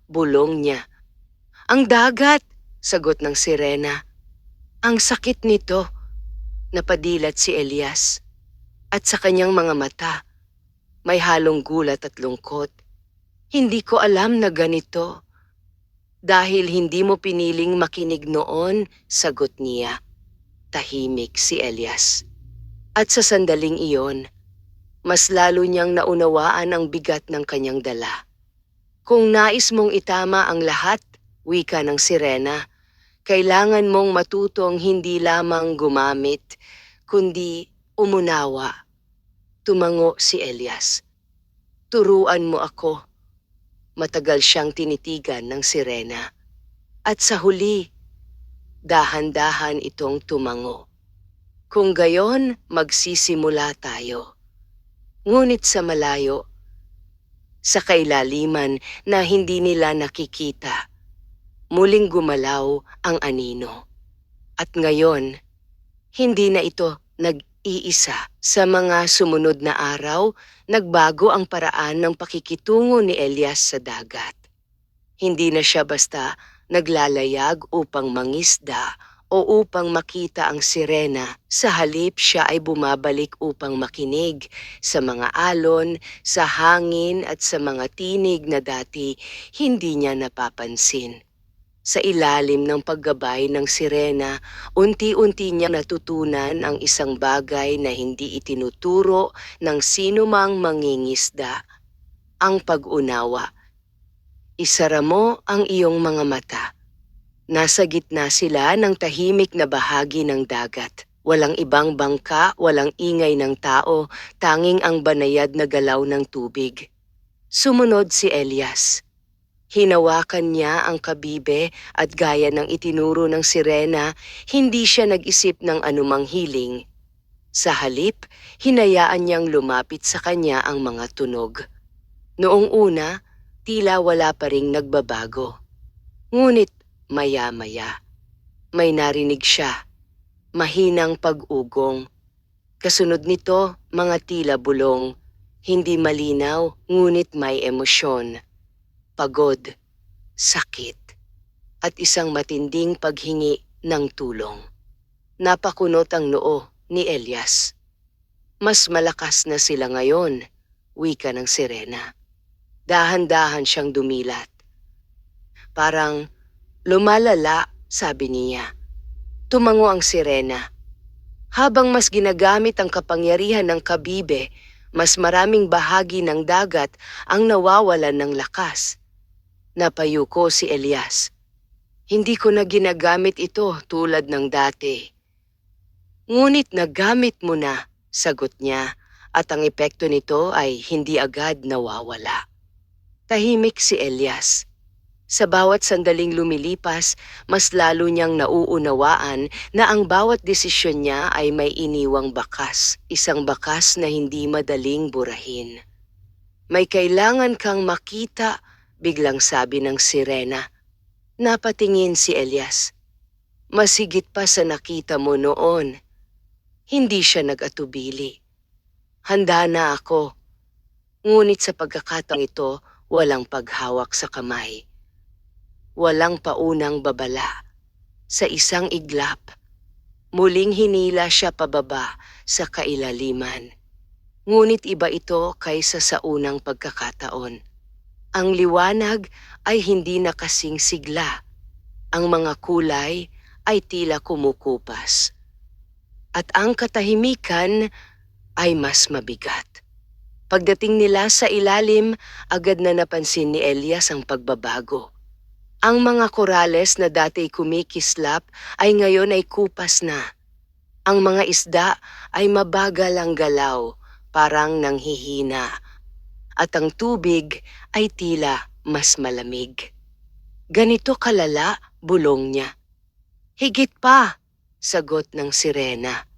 Speaker 1: Bulong niya. Ang dagat, sagot ng sirena. Ang sakit nito. Napadilat si Elias. At sa kanyang mga mata, may halong gulat at lungkot. Hindi ko alam na ganito. Dahil hindi mo piniling makinig noon, sagot niya. Tahimik si Elias. At sa sandaling iyon, mas lalo niyang naunawaan ang bigat ng kanyang dala. Kung nais mong itama ang lahat, wika ng sirena, kailangan mong matutong hindi lamang gumamit, kundi umunawa. Tumango si Elias. Turuan mo ako. Matagal siyang tinitigan ng sirena. At sa huli, dahan-dahan itong tumango. Kung gayon, magsisimula tayo. Ngunit sa malayo, sa kailaliman na hindi nila nakikita, muling gumalaw ang anino. At ngayon, hindi na ito nag-iisa. Sa mga sumunod na araw, nagbago ang paraan ng pakikitungo ni Elias sa dagat. Hindi na siya basta naglalayag upang mangisda o upang makita ang sirena. Sa halip siya ay bumabalik upang makinig sa mga alon, sa hangin at sa mga tinig na dati hindi niya napapansin. Sa ilalim ng paggabay ng sirena, unti-unti niya natutunan ang isang bagay na hindi itinuturo ng sinumang mangingisda, ang pag-unawa. Isara mo ang iyong mga mata. Nasa gitna sila ng tahimik na bahagi ng dagat. Walang ibang bangka, walang ingay ng tao, tanging ang banayad na galaw ng tubig. Sumunod si Elias. Hinawakan niya ang kabibe at gaya ng itinuro ng sirena, hindi siya nag-isip ng anumang hiling. Sa halip, hinayaan niyang lumapit sa kanya ang mga tunog. Noong una, tila wala pa ring nagbabago. Ngunit maya-maya, may narinig siya, mahinang pag-ugong. Kasunod nito, mga tila bulong, hindi malinaw ngunit may emosyon. Pagod, sakit, at isang matinding paghingi ng tulong. Napakunot ang noo ni Elias. Mas malakas na sila ngayon, wika ng sirena. Dahan-dahan siyang dumilat. Parang lumalala, sabi niya. Tumango ang sirena. Habang mas ginagamit ang kapangyarihan ng kabibe, mas maraming bahagi ng dagat ang nawawalan ng lakas. Napayuko si Elias. Hindi ko na ginagamit ito tulad ng dati. Ngunit nagamit mo na, sagot niya, at ang epekto nito ay hindi agad nawawala. Tahimik si Elias. Sa bawat sandaling lumilipas, mas lalo niyang nauunawaan na ang bawat desisyon niya ay may iniwang bakas, isang bakas na hindi madaling burahin. May kailangan kang makita, biglang sabi ng sirena. Napatingin si Elias. Mas higit pa sa nakita mo noon. Hindi siya nag-atubili. Handa na ako. Ngunit sa pagkakataong ito, walang paghawak sa kamay. Walang paunang babala. Sa isang iglap, muling hinila siya pababa sa kailaliman. Ngunit iba ito kaysa sa unang pagkakataon. Ang liwanag ay hindi na kasing sigla. Ang mga kulay ay tila kumukupas. At ang katahimikan ay mas mabigat. Pagdating nila sa ilalim, agad na napansin ni Elias ang pagbabago. Ang mga korales na dati kumikislap ay ngayon ay kupas na. Ang mga isda ay mabagal ang galaw, parang nanghihina. At ang tubig ay tila mas malamig. Ganito kalala, bulong niya. Higit pa, sagot ng sirena.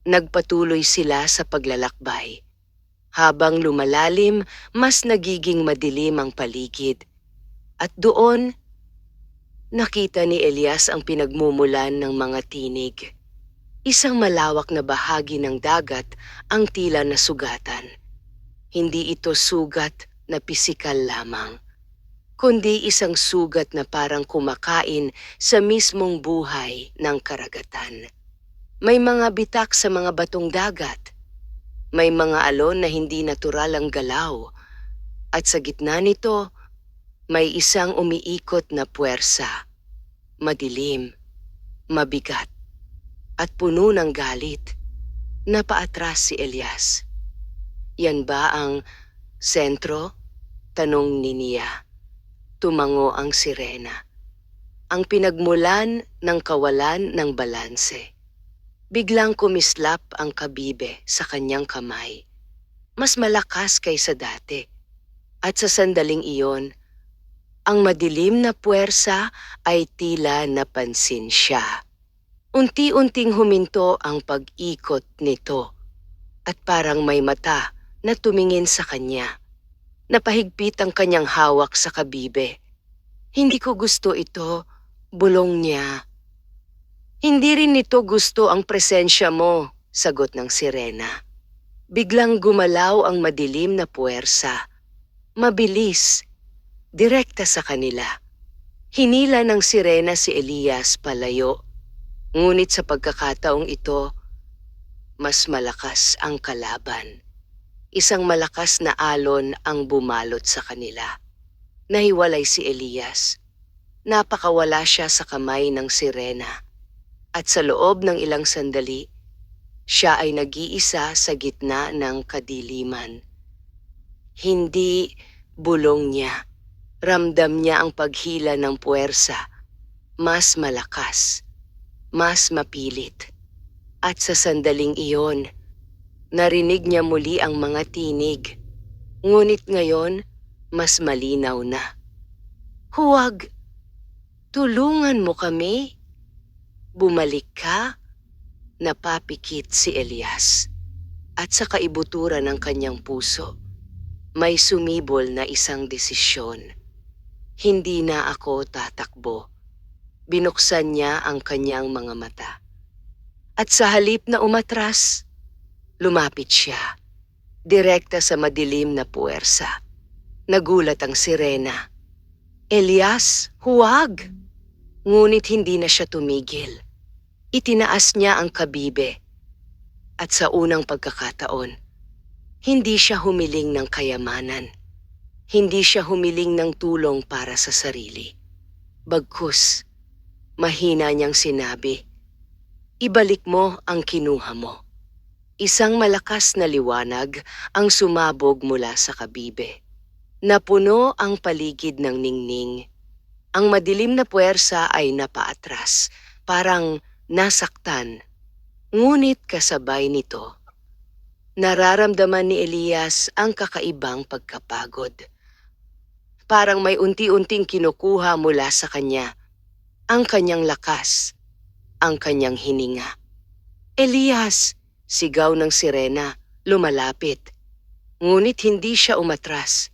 Speaker 1: Nagpatuloy sila sa paglalakbay. Habang lumalalim, mas nagiging madilim ang paligid. At doon, nakita ni Elias ang pinagmumulan ng mga tinig. Isang malawak na bahagi ng dagat ang tila nasugatan. Hindi ito sugat na pisikal lamang, kundi isang sugat na parang kumakain sa mismong buhay ng karagatan. May mga bitak sa mga batong dagat. May mga alon na hindi natural ang galaw. At sa gitna nito, may isang umiikot na puwersa. Madilim, mabigat, at puno ng galit. Napaatras si Elias. Yan ba ang sentro? Tanong ni Nia. Tumango ang sirena. Ang pinagmulan ng kawalan ng balanse. Biglang kumislap ang kabibe sa kanyang kamay. Mas malakas kaysa dati. At sa sandaling iyon, ang madilim na puwersa ay tila napansin siya. Unti-unting huminto ang pag-ikot nito. At parang may mata na tumingin sa kanya. Napahigpit ang kanyang hawak sa kabibe. Hindi ko gusto ito, bulong niya. Hindi rin nito gusto ang presensya mo, sagot ng sirena. Biglang gumalaw ang madilim na puwersa. Mabilis, direkta sa kanila. Hinila ng sirena si Elias palayo. Ngunit sa pagkakataong ito, mas malakas ang kalaban. Isang malakas na alon ang bumalot sa kanila. Nahiwalay si Elias. Napakawala siya sa kamay ng sirena. At sa loob ng ilang sandali, siya ay nag-iisa sa gitna ng kadiliman. Hindi, bulong niya. Ramdam niya ang paghila ng puwersa. Mas malakas, mas mapilit. At sa sandaling iyon, narinig niya muli ang mga tinig. Ngunit ngayon, mas malinaw na. Huwag! Tulungan mo kami! Bumalik ka? Napapikit si Elias. At sa kaibuturan ng kanyang puso, may sumibol na isang desisyon. Hindi na ako tatakbo. Binuksan niya ang kanyang mga mata. At sa halip na umatras, lumapit siya. Direkta sa madilim na puwersa. Nagulat ang sirena. Elias, huwag! Ngunit hindi na siya tumigil. Itinaas niya ang kabibe. At sa unang pagkakataon, hindi siya humiling ng kayamanan. Hindi siya humiling ng tulong para sa sarili. Bagkus, mahina niyang sinabi, "Ibalik mo ang kinuha mo." Isang malakas na liwanag ang sumabog mula sa kabibe. Napuno ang paligid ng ningning. Ang madilim na puwersa ay napaatras, parang nasaktan. Ngunit kasabay nito, nararamdaman ni Elias ang kakaibang pagkapagod. Parang may unti-unting kinukuha mula sa kanya, ang kanyang lakas, ang kanyang hininga. "Elias!" Sigaw ng sirena, lumalapit. Ngunit hindi siya umatras.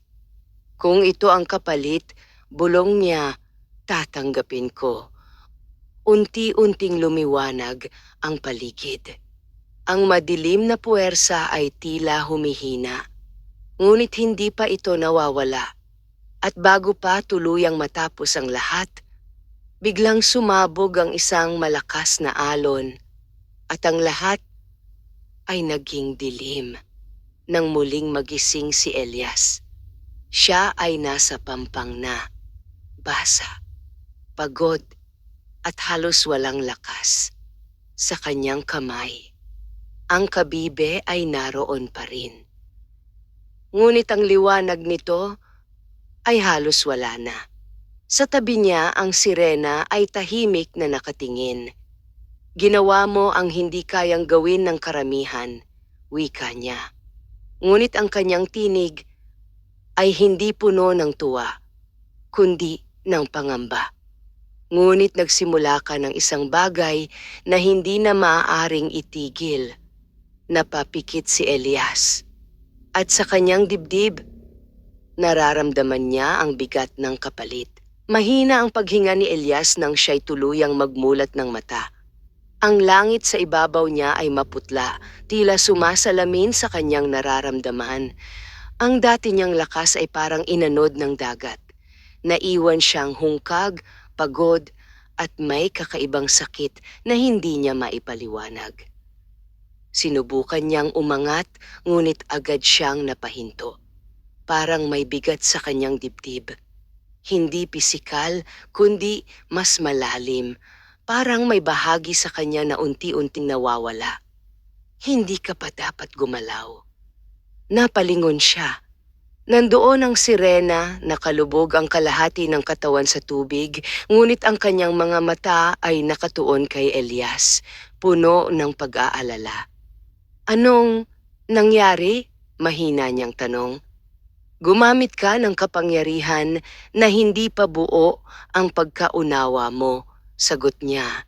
Speaker 1: "Kung ito ang kapalit, bulong niya, tatanggapin ko." Unti-unting lumiwanag ang paligid. Ang madilim na puwersa ay tila humihina. Ngunit hindi pa ito nawawala. At bago pa tuluyang matapos ang lahat, biglang sumabog ang isang malakas na alon. At ang lahat ay naging dilim. Nang muling magising si Elias, siya ay nasa pampang na, basa, pagod, at halos walang lakas. Sa kanyang kamay, ang kabibe ay naroon pa rin. Ngunit ang liwanag nito ay halos wala na. Sa tabi niya ang sirena ay tahimik na nakatingin. "Ginawa mo ang hindi kayang gawin ng karamihan," wika niya. Ngunit ang kanyang tinig ay hindi puno ng tuwa, kundi ng pangamba. Ngunit nagsimula ka ng isang bagay na hindi na maaaring itigil. Napapikit si Elias. At sa kanyang dibdib, nararamdaman niya ang bigat ng kapalit. Mahina ang paghinga ni Elias nang siya'y tuluyang magmulat ng mata. Ang langit sa ibabaw niya ay maputla, tila sumasalamin sa kanyang nararamdaman. Ang dati niyang lakas ay parang inanod ng dagat. Naiwan siyang hungkag, pagod, at may kakaibang sakit na hindi niya maipaliwanag. Sinubukan niyang umangat, ngunit agad siyang napahinto. Parang may bigat sa kanyang dibdib. Hindi pisikal, kundi mas malalim. Parang may bahagi sa kanya na unti-unting nawawala. "Hindi ka pa dapat gumalaw." Napalingon siya. Nandoon ang sirena, nakalubog ang kalahati ng katawan sa tubig, ngunit ang kanyang mga mata ay nakatuon kay Elias, puno ng pag-aalala. "Anong nangyari?" mahina niyang tanong. "Gumamit ka ng kapangyarihan na hindi pa buo ang pagkaunawa mo," sagot niya.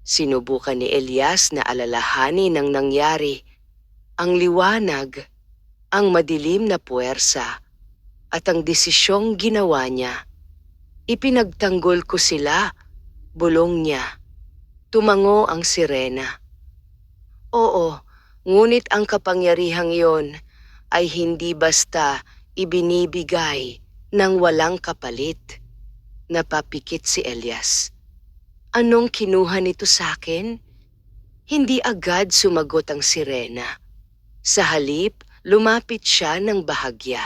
Speaker 1: Sinubukan ni Elias na alalahanin ang nangyari. Ang liwanag, ang madilim na puwersa, at ang desisyong ginawa niya. "Ipinagtanggol ko sila," bulong niya. Tumango ang sirena. "Oo, ngunit ang kapangyarihang iyon ay hindi basta ibinibigay ng walang kapalit." Napapikit si Elias. "Anong kinuha nito sa akin?" Hindi agad sumagot ang sirena. Sa halip, lumapit siya ng bahagya.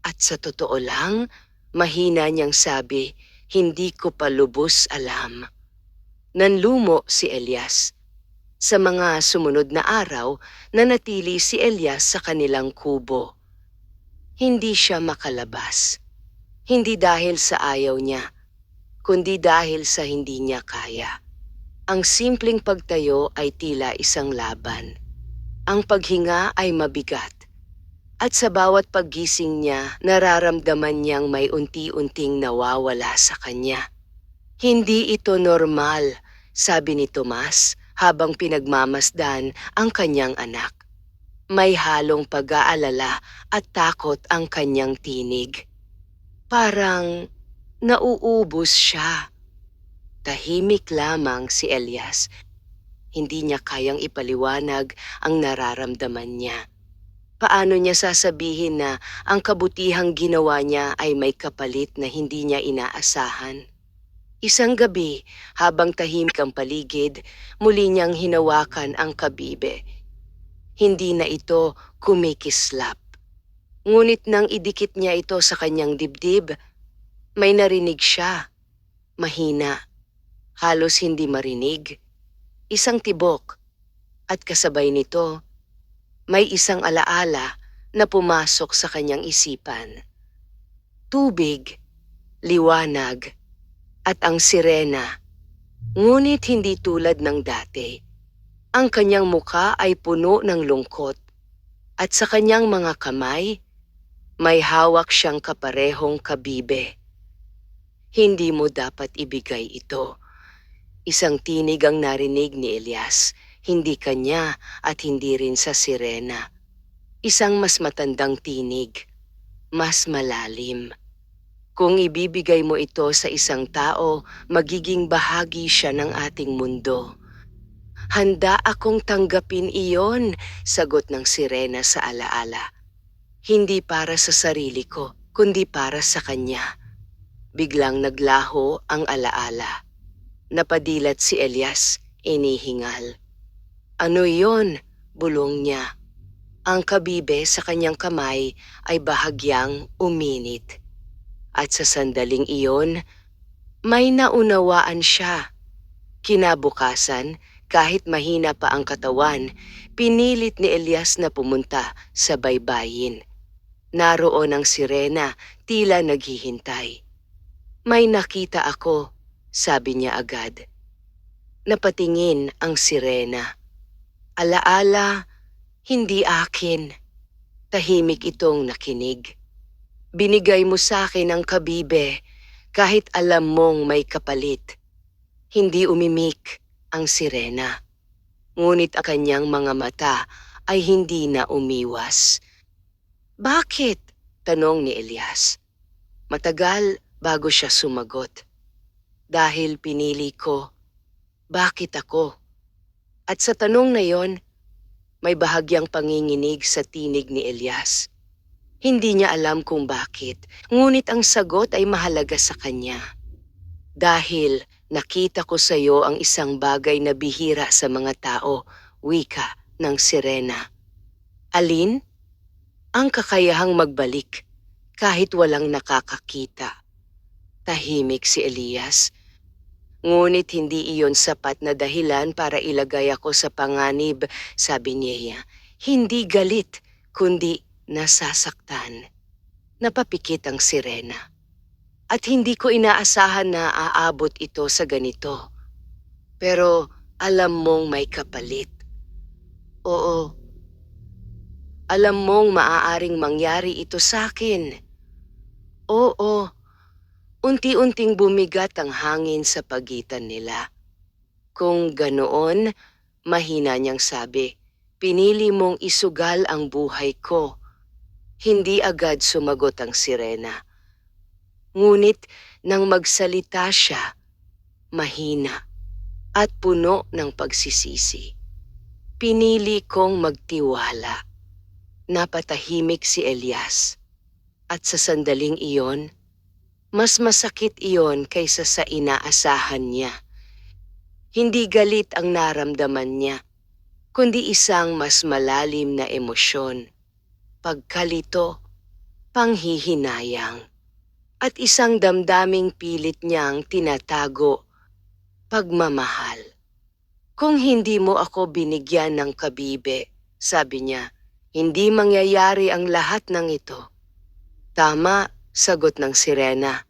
Speaker 1: At sa totoo lang, mahina niyang sabi, "Hindi ko pa lubos alam." Nanlumo si Elias. Sa mga sumunod na araw, nanatili si Elias sa kanilang kubo. Hindi siya makalabas. Hindi dahil sa ayaw niya, kundi dahil sa hindi niya kaya. Ang simpleng pagtayo ay tila isang laban. Ang paghinga ay mabigat. At sa bawat paggising niya, nararamdaman niyang may unti-unting nawawala sa kanya. "Hindi ito normal," sabi ni Tomas habang pinagmamasdan ang kanyang anak. May halong pag-aalala at takot ang kanyang tinig. Parang nauubos siya. Tahimik lamang si Elias. Hindi niya kayang ipaliwanag ang nararamdaman niya. Paano niya sasabihin na ang kabutihang ginawa niya ay may kapalit na hindi niya inaasahan? Isang gabi, habang tahimik ang paligid, muli niyang hinawakan ang kabibe. Hindi na ito kumikislap. Ngunit nang idikit niya ito sa kanyang dibdib, may narinig siya. Mahina, halos hindi marinig. Isang tibok, at kasabay nito, may isang alaala na pumasok sa kanyang isipan. Tubig, liwanag, at ang sirena. Ngunit hindi tulad ng dati. Ang kanyang muka ay puno ng lungkot, at sa kanyang mga kamay, may hawak siyang kaparehong kabibe. Hindi mo dapat ibigay ito. Isang tinig ang narinig ni Elias, hindi kanya at hindi rin sa sirena. Isang mas matandang tinig, mas malalim. Kung ibibigay mo ito sa isang tao, magiging bahagi siya ng ating mundo. Handa akong tanggapin iyon, sagot ng sirena sa alaala. Hindi para sa sarili ko, kundi para sa kanya. Biglang naglaho ang alaala. Napadilat si Elias, inihingal. Ano iyon? Bulong niya. Ang kabibe sa kanyang kamay ay bahagyang uminit. At sa sandaling iyon, may naunawaan siya. Kinabukasan, kahit mahina pa ang katawan, pinilit ni Elias na pumunta sa baybayin. Naroon ang sirena, tila naghihintay. May nakita ako, sabi niya agad. Napatingin ang sirena. Alaala, hindi akin. Tahimik itong nakinig. Binigay mo sa akin ang kabibe, kahit alam mong may kapalit. Hindi umimik ang sirena. Ngunit ang kanyang mga mata ay hindi na umiwas. Bakit? Tanong ni Elias. Matagal bago siya sumagot. Dahil pinili ko. Bakit ako? At sa tanong na yon, may bahagyang panginginig sa tinig ni Elias. Hindi niya alam kung bakit, ngunit ang sagot ay mahalaga sa kanya. Dahil nakita ko sa iyo ang isang bagay na bihira sa mga tao, wika ng sirena. Alin? Ang kakayahang magbalik kahit walang nakakakita. Tahimik si Elias. Ngunit hindi iyon sapat na dahilan para ilagay ako sa panganib, sabi niya. Hindi galit, kundi nasasaktan. Napapikit ang sirena. At hindi ko inaasahan na aabot ito sa ganito. Pero alam mong may kapalit. Oo. Alam mong maaaring mangyari ito sa akin. Oo. Unti-unting bumigat ang hangin sa pagitan nila. Kung ganoon, mahina niyang sabi, pinili mong isugal ang buhay ko. Hindi agad sumagot ang sirena. Ngunit nang magsalita siya, mahina at puno ng pagsisisi. Pinili kong magtiwala. Napatahimik si Elias. At sa sandaling iyon, mas masakit iyon kaysa sa inaasahan niya. Hindi galit ang naramdaman niya, kundi isang mas malalim na emosyon. Pagkalito, panghihinayang, at isang damdaming pilit niyang tinatago, pagmamahal. Kung hindi mo ako binigyan ng kabibe, sabi niya, hindi mangyayari ang lahat ng ito. Tama, sagot ng sirena.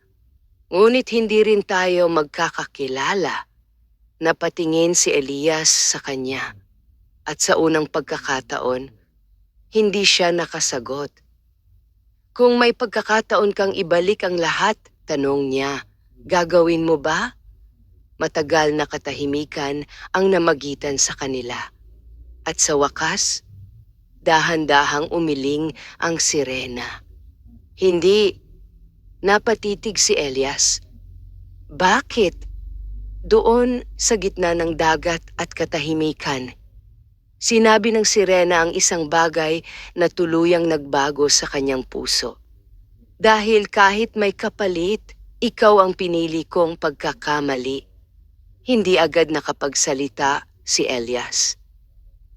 Speaker 1: Ngunit hindi rin tayo magkakakilala. Napatingin si Elias sa kanya. At sa unang pagkakataon, hindi siya nakasagot. Kung may pagkakataon kang ibalik ang lahat, tanong niya, gagawin mo ba? Matagal na katahimikan ang namagitan sa kanila. At sa wakas, dahan-dahang umiling ang sirena. Hindi. Napatitig si Elias. Bakit? Doon sa gitna ng dagat at katahimikan, sinabi ng sirena ang isang bagay na tuluyang nagbago sa kanyang puso. Dahil kahit may kapalit, ikaw ang pinili kong pagkakamali. Hindi agad nakapagsalita si Elias.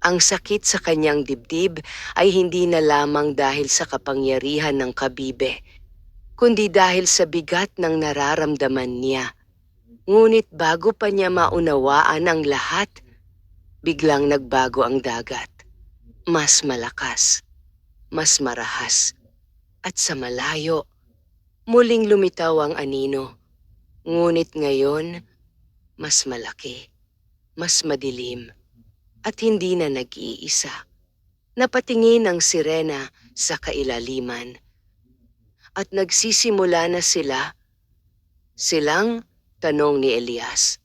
Speaker 1: Ang sakit sa kanyang dibdib ay hindi na lamang dahil sa kapangyarihan ng kabibe, kundi dahil sa bigat ng nararamdaman niya. Ngunit bago pa niya maunawaan ang lahat, biglang nagbago ang dagat. Mas malakas, mas marahas, at sa malayo, muling lumitaw ang anino. Ngunit ngayon, mas malaki, mas madilim, at hindi na nag-iisa. Napatingin ang sirena sa kailaliman at nagsisimula na silang tanong ni Elias.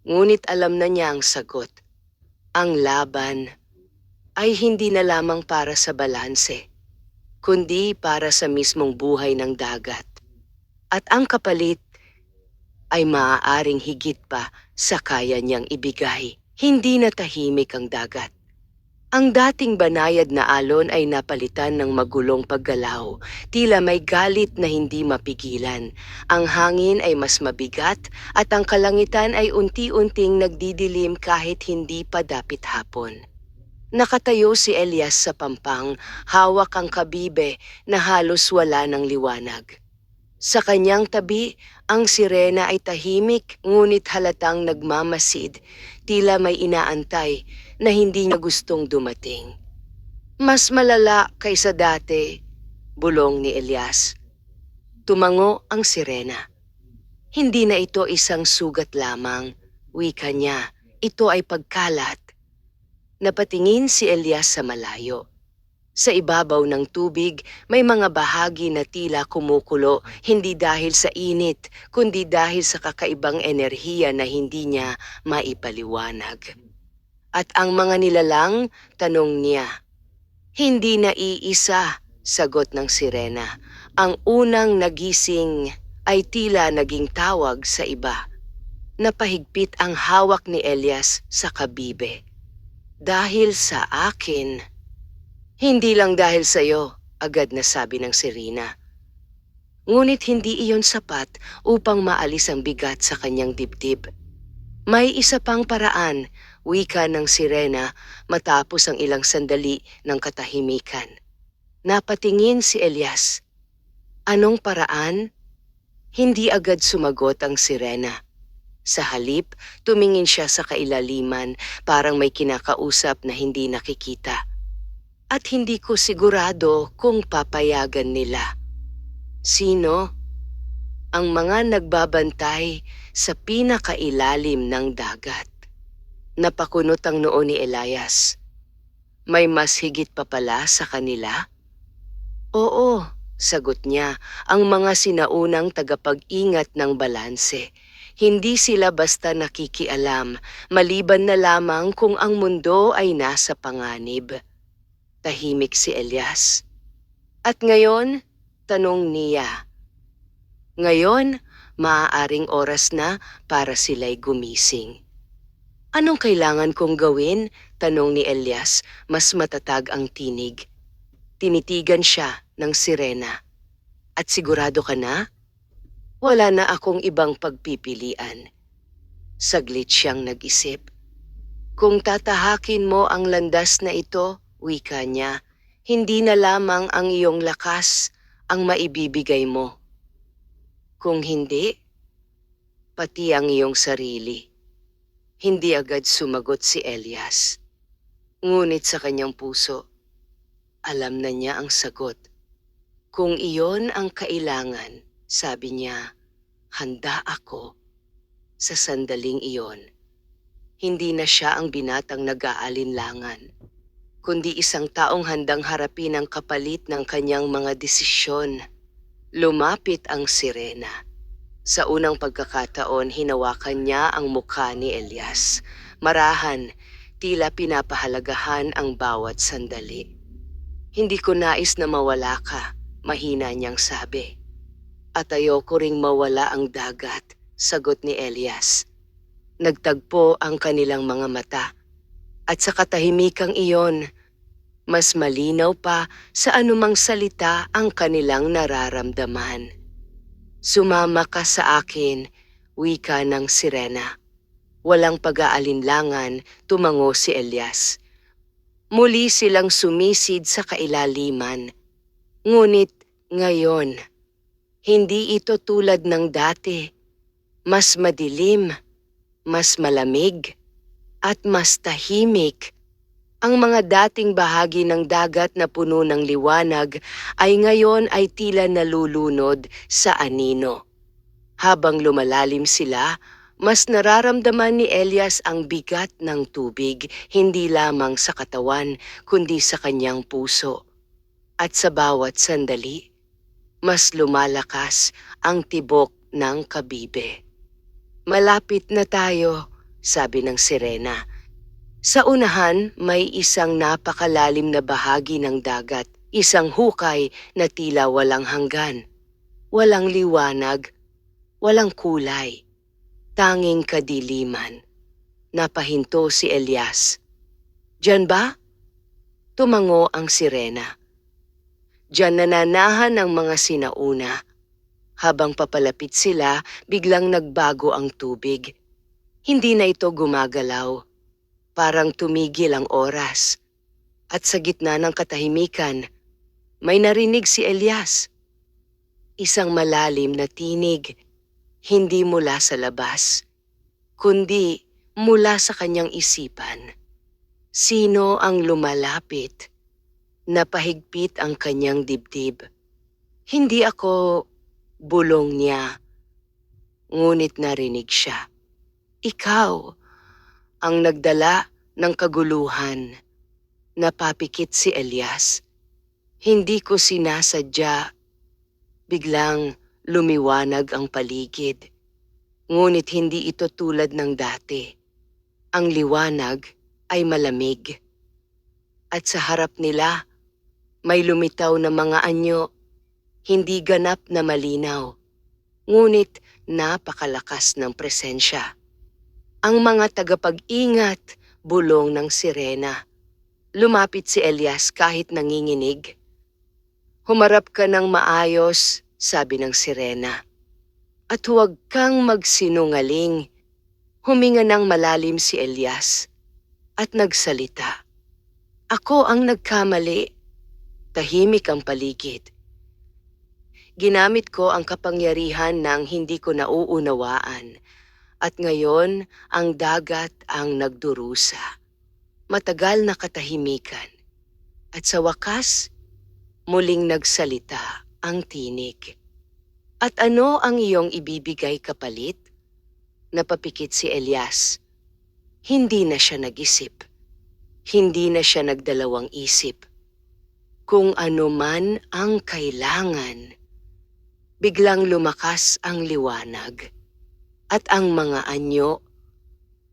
Speaker 1: Ngunit alam na niya ang sagot. Ang laban ay hindi na lamang para sa balanse, kundi para sa mismong buhay ng dagat. At ang kapalit ay maaaring higit pa sa kaya niyang ibigay. Hindi na tahimik ang dagat. Ang dating banayad na alon ay napalitan ng magulong paggalaw, tila may galit na hindi mapigilan. Ang hangin ay mas mabigat at ang kalangitan ay unti-unting nagdidilim kahit hindi pa dapit hapon. Nakatayo si Elias sa pampang, hawak ang kabibe na halos wala ng liwanag. Sa kanyang tabi, ang sirena ay tahimik ngunit halatang nagmamasid, tila may inaantay na hindi niya gustong dumating. Mas malala kaysa dati, bulong ni Elias. Tumango ang sirena. Hindi na ito isang sugat lamang, wika niya, ito ay pagkalat. Napatingin si Elias sa malayo. Sa ibabaw ng tubig, may mga bahagi na tila kumukulo, hindi dahil sa init, kundi dahil sa kakaibang enerhiya na hindi niya maipaliwanag. At ang mga nilalang, tanong niya. Hindi na iisa, sagot ng sirena. Ang unang nagising ay tila naging tawag sa iba. Napahigpit ang hawak ni Elias sa kabibe. Dahil sa akin. Hindi lang dahil sa'yo, agad na sabi ng sirena. Ngunit hindi iyon sapat upang maalis ang bigat sa kanyang dibdib. May isa pang paraan, wika ng sirena matapos ang ilang sandali ng katahimikan. Napatingin si Elias. Anong paraan? Hindi agad sumagot ang sirena. Sa halip, tumingin siya sa kailaliman, parang may kinakausap na hindi nakikita. At hindi ko sigurado kung papayagan nila. Sino? Ang mga nagbabantay sa pinakailalim ng dagat. Napakunot ang noo ni Elias. May mas higit pa pala sa kanila? Oo, sagot niya, ang mga sinaunang tagapag-ingat ng balanse. Hindi sila basta nakikialam, maliban na lamang kung ang mundo ay nasa panganib. Tahimik si Elias. At ngayon, tanong niya. Ngayon, maaaring oras na para sila'y gumising. Anong kailangan kong gawin? Tanong ni Elias, mas matatag ang tinig. Tinitigan siya ng sirena. At sigurado ka na? Wala na akong ibang pagpipilian. Saglit siyang nag-isip. Kung tatahakin mo ang landas na ito, wika niya, hindi na lamang ang iyong lakas ang maibibigay mo. Kung hindi, pati ang iyong sarili. Hindi agad sumagot si Elias. Ngunit sa kanyang puso, alam na niya ang sagot. Kung iyon ang kailangan, sabi niya, handa ako. Sa sandaling iyon, hindi na siya ang binatang nag-aalinlangan, kundi isang taong handang harapin ang kapalit ng kanyang mga desisyon. Lumapit ang sirena. Sa unang pagkakataon, hinawakan niya ang mukha ni Elias. Marahan, tila pinapahalagahan ang bawat sandali. Hindi ko nais na mawala ka, mahina niyang sabi. At ayoko ring mawala ang dagat, sagot ni Elias. Nagtagpo ang kanilang mga mata. At sa katahimikang iyon, mas malinaw pa sa anumang salita ang kanilang nararamdaman. Sumama ka sa akin, wika ng sirena. Walang pag-aalinlangan, tumango si Elias. Muli silang sumisid sa kailaliman. Ngunit ngayon, hindi ito tulad ng dati. Mas madilim, mas malamig, at mas tahimik. Ang mga dating bahagi ng dagat na puno ng liwanag ay ngayon ay tila nalulunod sa anino. Habang lumalalim sila, mas nararamdaman ni Elias ang bigat ng tubig, hindi lamang sa katawan, kundi sa kanyang puso. At sa bawat sandali, mas lumalakas ang tibok ng kabibe. Malapit na tayo, sabi ng sirena. Sa unahan, may isang napakalalim na bahagi ng dagat, isang hukay na tila walang hanggan. Walang liwanag, walang kulay, tanging kadiliman. Napahinto si Elias. Diyan ba? Tumango ang sirena. Diyan nananahan ang mga sinauna. Habang papalapit sila, biglang nagbago ang tubig. Hindi na ito gumagalaw. Parang tumigil ang oras. At sa gitna ng katahimikan, may narinig si Elias. Isang malalim na tinig, hindi mula sa labas, kundi mula sa kanyang isipan. Sino ang lumalapit? Napahigpit ang kanyang dibdib. Hindi ako, bulong niya. Ngunit narinig siya. Ikaw ang nagdala ng kaguluhan. Napapikit si Elias. Hindi ko sinasadya. Biglang lumiwanag ang paligid. Ngunit hindi ito tulad ng dati. Ang liwanag ay malamig. At sa harap nila, may lumitaw na mga anyo, hindi ganap na malinaw, ngunit napakalakas ng presensya. Ang mga tagapag-ingat, bulong ng sirena. Lumapit si Elias kahit nanginginig. Humarap ka ng maayos, sabi ng sirena. At huwag kang magsinungaling. Huminga ng malalim si Elias at nagsalita. Ako ang nagkamali. Tahimik ang paligid. Ginamit ko ang kapangyarihan ng hindi ko nauunawaan. At ngayon, ang dagat ang nagdurusa. Matagal na katahimikan. At sa wakas, muling nagsalita ang tinig. At ano ang iyong ibibigay kapalit? Napapikit si Elias. Hindi na siya nag-isip. Hindi na siya nagdalawang isip. Kung ano man ang kailangan, biglang lumakas ang liwanag at ang mga anyo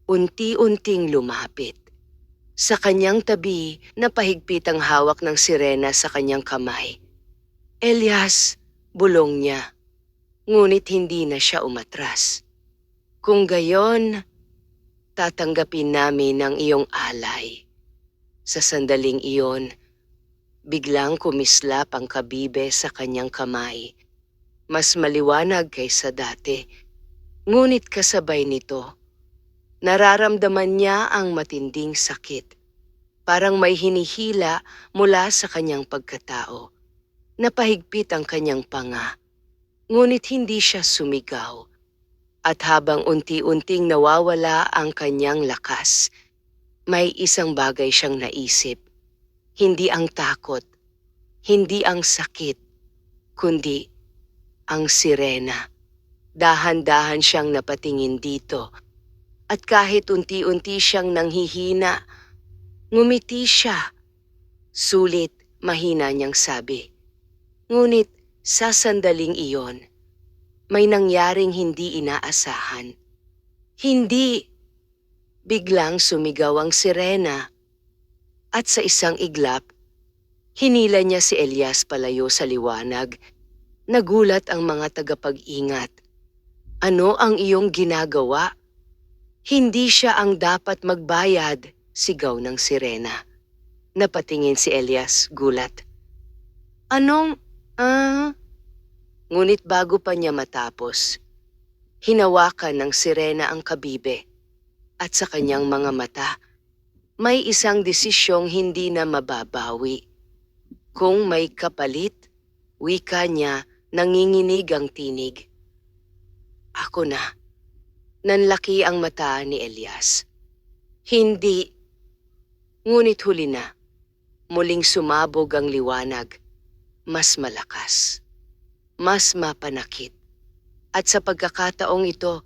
Speaker 1: unti-unting lumapit. Sa kanyang tabi, napahigpit ang hawak ng sirena sa kanyang kamay. Elias, bulong niya, ngunit hindi na siya umatras. Kung gayon, tatanggapin namin ang iyong alay. Sa sandaling iyon, biglang kumislap ang kabibe sa kanyang kamay. Mas maliwanag kaysa dati. Ngunit kasabay nito, nararamdaman niya ang matinding sakit. Parang may hinihila mula sa kanyang pagkatao. Napahigpit ang kanyang panga. Ngunit hindi siya sumigaw. At habang unti-unting nawawala ang kanyang lakas, may isang bagay siyang naisip. Hindi ang takot, hindi ang sakit, kundi ang sirena. Dahan-dahan siyang napatingin dito. At kahit unti-unti siyang nanghihina, ngumiti siya. Sulit, mahina niyang sabi. Ngunit sa sandaling iyon, may nangyaring hindi inaasahan. Hindi! Biglang sumigaw ang sirena. At sa isang iglap, hinila niya si Elias palayo sa liwanag. Nagulat ang mga tagapag-ingat. Ano ang iyong ginagawa? Hindi siya ang dapat magbayad, sigaw ng sirena. Napatingin si Elias, gulat. Anong, Ngunit bago pa niya matapos, hinawakan ng sirena ang kabibe at sa kanyang mga mata, May isang desisyong hindi na mababawi. Kung may kapalit, wika niya, nanginginig ang tinig. Ako na. Nanlaki ang mata ni Elias. Hindi. Ngunit huli na. Muling sumabog ang liwanag. Mas malakas. Mas mapanakit. At sa pagkakataong ito,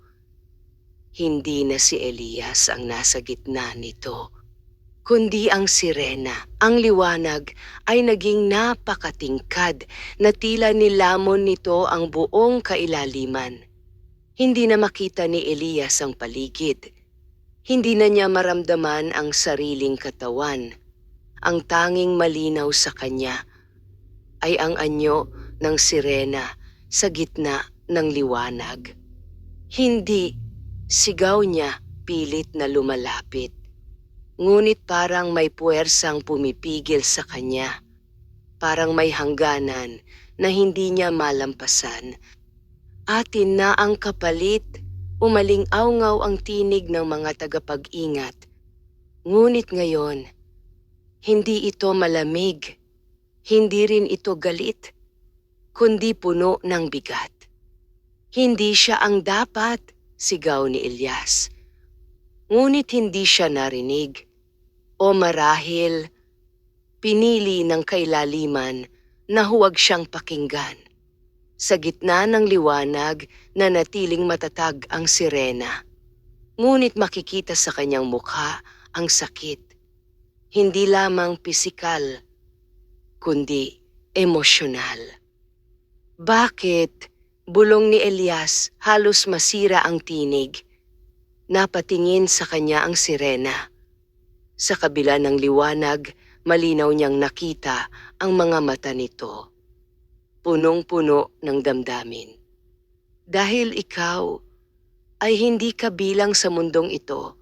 Speaker 1: hindi na si Elias ang nasa gitna nito, kundi ang sirena. Ang liwanag ay naging napakatingkad na tila nilamon nito ang buong kailaliman. Hindi na makita ni Elias ang paligid. Hindi na niya maramdaman ang sariling katawan. Ang tanging malinaw sa kanya ay ang anyo ng sirena sa gitna ng liwanag. Hindi, sigaw niya, pilit na lumalapit. Ngunit parang may puwersang pumipigil sa kanya. Parang may hangganan na hindi niya malampasan. Atin na ang kapalit, umaling-awngaw ang tinig ng mga tagapag-ingat. Ngunit ngayon, hindi ito malamig, hindi rin ito galit, kundi puno ng bigat. Hindi siya ang dapat, sigaw ni Elias. Ngunit hindi siya narinig. O marahil, pinili ng kailaliman na huwag siyang pakinggan. Sa gitna ng liwanag, nanatiling matatag ang sirena. Ngunit makikita sa kanyang mukha ang sakit. Hindi lamang pisikal, kundi emosyonal. Bakit? Bulong ni Elias, halos masira ang tinig. Napatingin sa kanya ang sirena. Sa kabila ng liwanag, malinaw niyang nakita ang mga mata nito. Punong-puno ng damdamin. Dahil ikaw ay hindi kabilang sa mundong ito,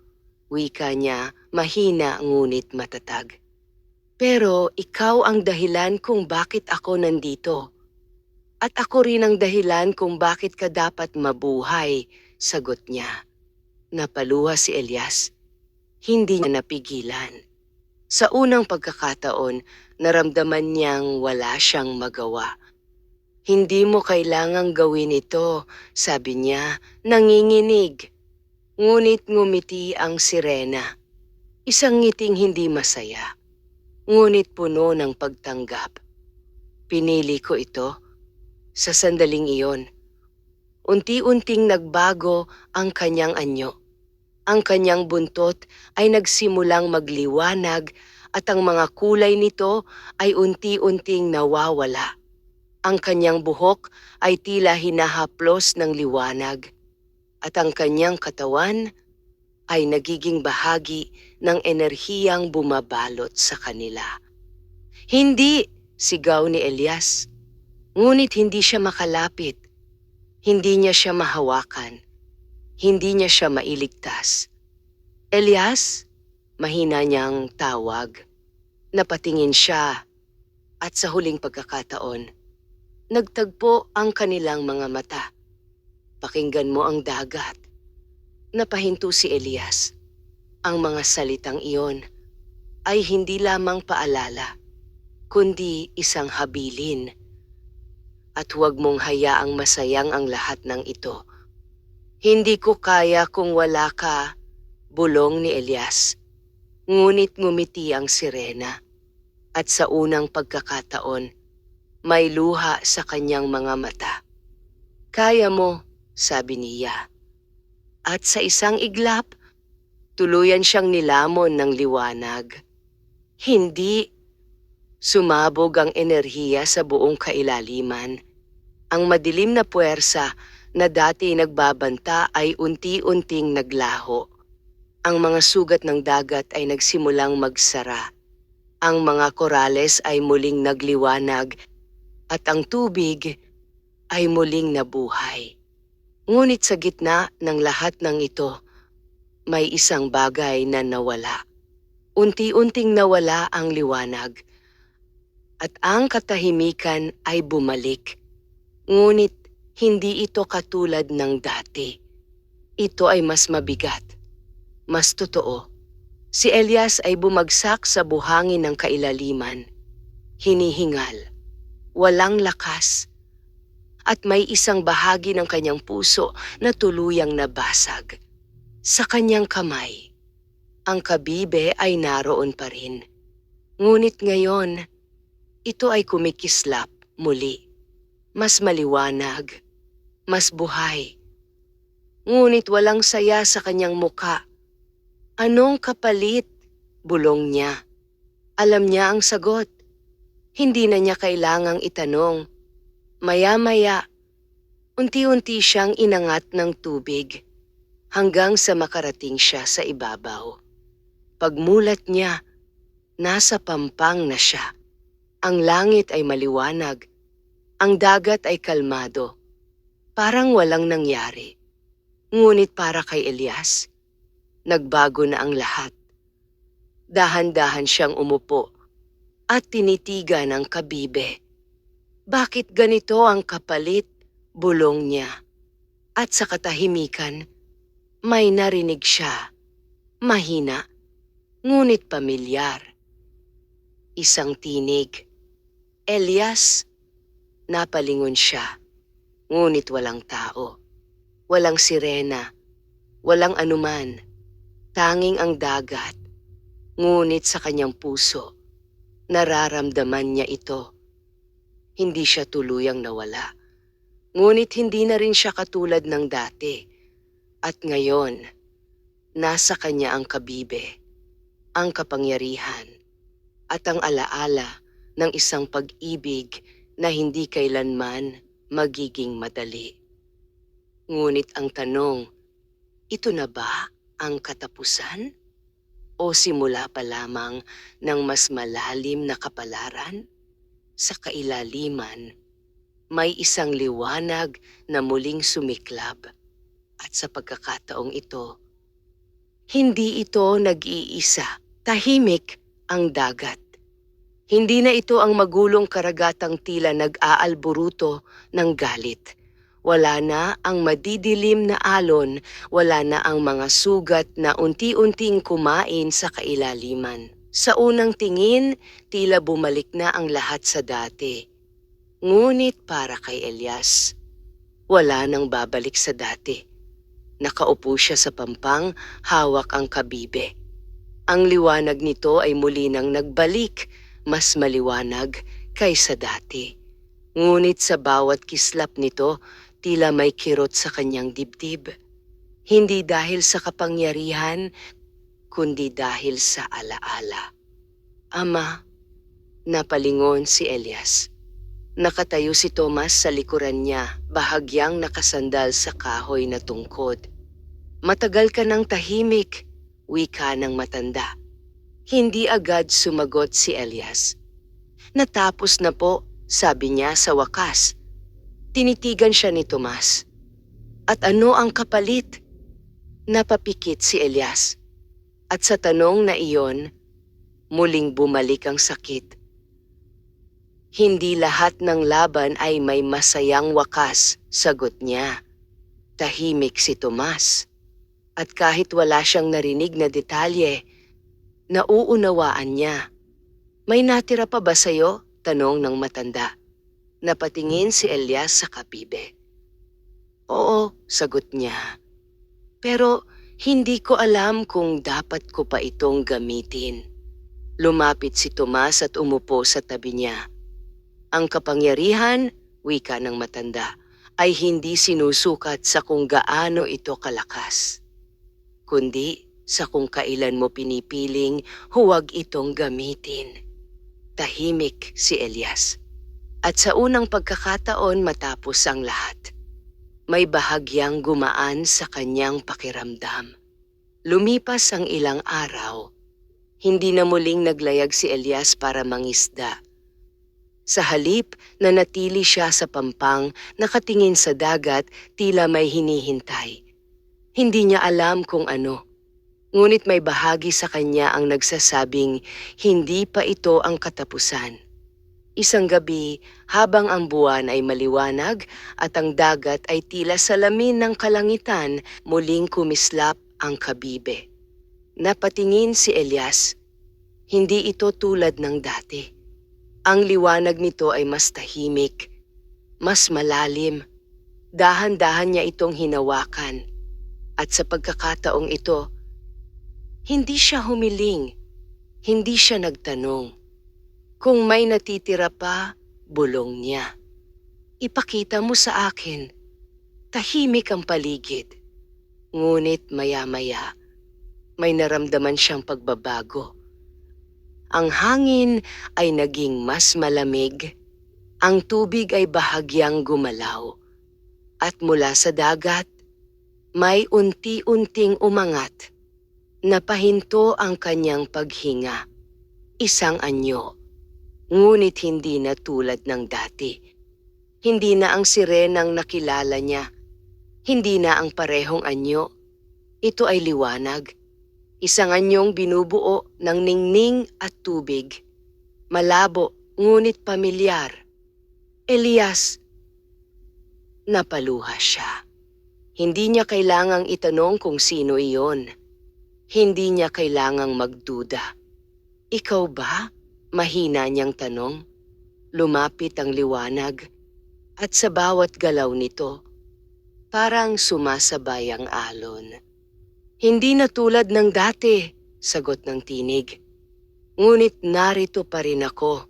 Speaker 1: wika niya, mahina ngunit matatag. Pero ikaw ang dahilan kung bakit ako nandito. At ako rin ang dahilan kung bakit ka dapat mabuhay, sagot niya. Napaluha si Elias. Hindi niya napigilan. Sa unang pagkakataon, naramdaman niyang wala siyang magawa. Hindi mo kailangang gawin ito, sabi niya, nanginginig. Ngunit ngumiti ang sirena. Isang ngiting hindi masaya, ngunit puno ng pagtanggap. Pinili ko ito. Sa sandaling iyon, unti-unting nagbago ang kanyang anyo. Ang kanyang buntot ay nagsimulang magliwanag at ang mga kulay nito ay unti-unting nawawala. Ang kanyang buhok ay tila hinahaplos ng liwanag at ang kanyang katawan ay nagiging bahagi ng enerhiyang bumabalot sa kanila. Hindi, sigaw ni Elias. Ngunit hindi siya makalapit. Hindi niya siya mahawakan. Hindi niya siya mailigtas. Elias, mahina niyang tawag. Napatingin siya at sa huling pagkakataon, nagtagpo ang kanilang mga mata. Pakinggan mo ang dagat. Napahinto si Elias. Ang mga salitang iyon ay hindi lamang paalala, kundi isang habilin. At huwag mong hayaang masayang ang lahat ng ito. Hindi ko kaya kung wala ka, bulong ni Elias. Ngunit ngumiti ang sirena. At sa unang pagkakataon, may luha sa kanyang mga mata. Kaya mo, sabi niya. At sa isang iglap, tuluyan siyang nilamon ng liwanag. Hindi. Sumabog ang enerhiya sa buong kailaliman. Ang madilim na puwersa na dati nagbabanta ay unti-unting naglaho. Ang mga sugat ng dagat ay nagsimulang magsara. Ang mga korales ay muling nagliwanag at ang tubig ay muling nabuhay. Ngunit sa gitna ng lahat ng ito, may isang bagay na nawala. Unti-unting nawala ang liwanag. At ang katahimikan ay bumalik. Ngunit hindi ito katulad ng dati. Ito ay mas mabigat, mas totoo, Si Elias ay bumagsak sa buhangin ng kailaliman. Hinihingal, walang lakas, at may isang bahagi ng kanyang puso na tuluyang nabasag. Sa kanyang kamay, ang kabibe ay naroon pa rin. Ngunit ngayon, ito ay kumikislap muli. Mas maliwanag, mas buhay. Ngunit walang saya sa kanyang muka. Anong kapalit? Bulong niya. Alam niya ang sagot. Hindi na niya kailangang itanong. Maya-maya, unti-unti siyang inangat ng tubig hanggang sa makarating siya sa ibabaw. Pagmulat niya, nasa pampang na siya. Ang langit ay maliwanag. Ang dagat ay kalmado. Parang walang nangyari. Ngunit para kay Elias, nagbago na ang lahat. Dahan-dahan siyang umupo at tinitigan ang kabibe. Bakit ganito ang kapalit? Bulong niya. At sa katahimikan, may narinig siya. Mahina, ngunit pamilyar. Isang tinig. Elias, napalingon siya. Ngunit walang tao. Walang sirena. Walang anuman. Tanging ang dagat. Ngunit sa kanyang puso, nararamdaman niya ito. Hindi siya tuluyang nawala. Ngunit hindi na rin siya katulad ng dati. At ngayon, nasa kanya ang kabibe, ang kapangyarihan, at ang alaala ng isang pag-ibig na hindi kailanman magiging madali. Ngunit ang tanong, ito na ba ang katapusan? O simula pa lamang ng mas malalim na kapalaran? Sa kailaliman, may isang liwanag na muling sumiklab. At sa pagkakataong ito, hindi ito nag-iisa. Tahimik ang dagat. Hindi na ito ang magulong karagatang tila nag-aalburuto ng galit. Wala na ang madidilim na alon, wala na ang mga sugat na unti-unting kumain sa kailaliman. Sa unang tingin, tila bumalik na ang lahat sa dati. Ngunit para kay Elias, wala nang babalik sa dati. Nakaupo siya sa pampang, hawak ang kabibe. Ang liwanag nito ay muli nang nagbalik, mas maliwanag kaysa dati. Ngunit sa bawat kislap nito, tila may kirot sa kanyang dibdib. Hindi dahil sa kapangyarihan, kundi dahil sa alaala. Ama, napalingon si Elias. Nakatayo si Tomas sa likuran niya, bahagyang nakasandal sa kahoy na tungkod. Matagal ka ng tahimik, wika ng matanda. Hindi agad sumagot si Elias. Natapos na po, sabi niya sa wakas. Tinitigan siya ni Tomas. At ano ang kapalit? Napapikit si Elias. At sa tanong na iyon, muling bumalik ang sakit. Hindi lahat ng laban ay may masayang wakas, sagot niya. Tahimik si Tomas. At kahit wala siyang narinig na detalye, nauunawaan niya. May natira pa ba sa'yo? Tanong ng matanda. Napatingin si Elias sa kabibe. Oo, sagot niya. Pero hindi ko alam kung dapat ko pa itong gamitin. Lumapit si Tomas at umupo sa tabi niya. Ang kapangyarihan, wika ng matanda, ay hindi sinusukat sa kung gaano ito kalakas, kundi sa kung kailan mo pinipiling huwag itong gamitin. Tahimik si Elias. At sa unang pagkakataon matapos ang lahat, may bahagyang gumaan sa kanyang pakiramdam. Lumipas ang ilang araw, hindi na muling naglayag si Elias para mangisda. Sa halip, nanatili siya sa pampang, nakatingin sa dagat, tila may hinihintay. Hindi niya alam kung ano. Ngunit may bahagi sa kanya ang nagsasabing hindi pa ito ang katapusan. Isang gabi, habang ang buwan ay maliwanag at ang dagat ay tila salamin ng kalangitan, muling kumislap ang kabibe. Napatingin si Elias. Hindi ito tulad ng dati. Ang liwanag nito ay mas tahimik, mas malalim. Dahan-dahan niya itong hinawakan. At sa pagkakataong ito, hindi siya humiling, hindi siya nagtanong. Kung may natitira pa, bulong niya. Ipakita mo sa akin. Tahimik ang paligid. Ngunit maya-maya, may naramdaman siyang pagbabago. Ang hangin ay naging mas malamig. Ang tubig ay bahagyang gumalaw. At mula sa dagat, may unti-unting umangat. Napahinto ang kanyang paghinga. Isang anyo. Ngunit hindi na tulad ng dati. Hindi na ang sirenang nakilala niya. Hindi na ang parehong anyo. Ito ay liwanag. Isang anyong binubuo ng ningning at tubig. Malabo, ngunit pamilyar. Elias. Napaluha siya. Hindi niya kailangang itanong kung sino iyon. Hindi niya kailangang magduda. Ikaw ba? Mahina niyang tanong. Lumapit ang liwanag. At sa bawat galaw nito, parang sumasabay ang alon. Hindi na tulad ng dati, sagot ng tinig. Ngunit narito pa rin ako.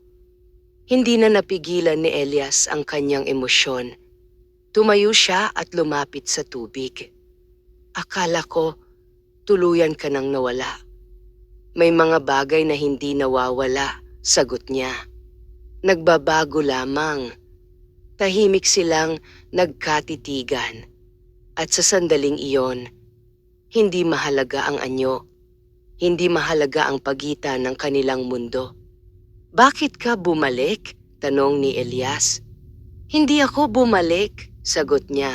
Speaker 1: Hindi na napigilan ni Elias ang kanyang emosyon. Tumayo siya at lumapit sa tubig. Akala ko, tuluyan ka nang nawala. May mga bagay na hindi nawawala, sagot niya. Nagbabago lamang. Tahimik silang nagkatitigan. At sa sandaling iyon, hindi mahalaga ang anyo. Hindi mahalaga ang pagitan ng kanilang mundo. Bakit ka bumalik? Tanong ni Elias. Hindi ako bumalik, sagot niya.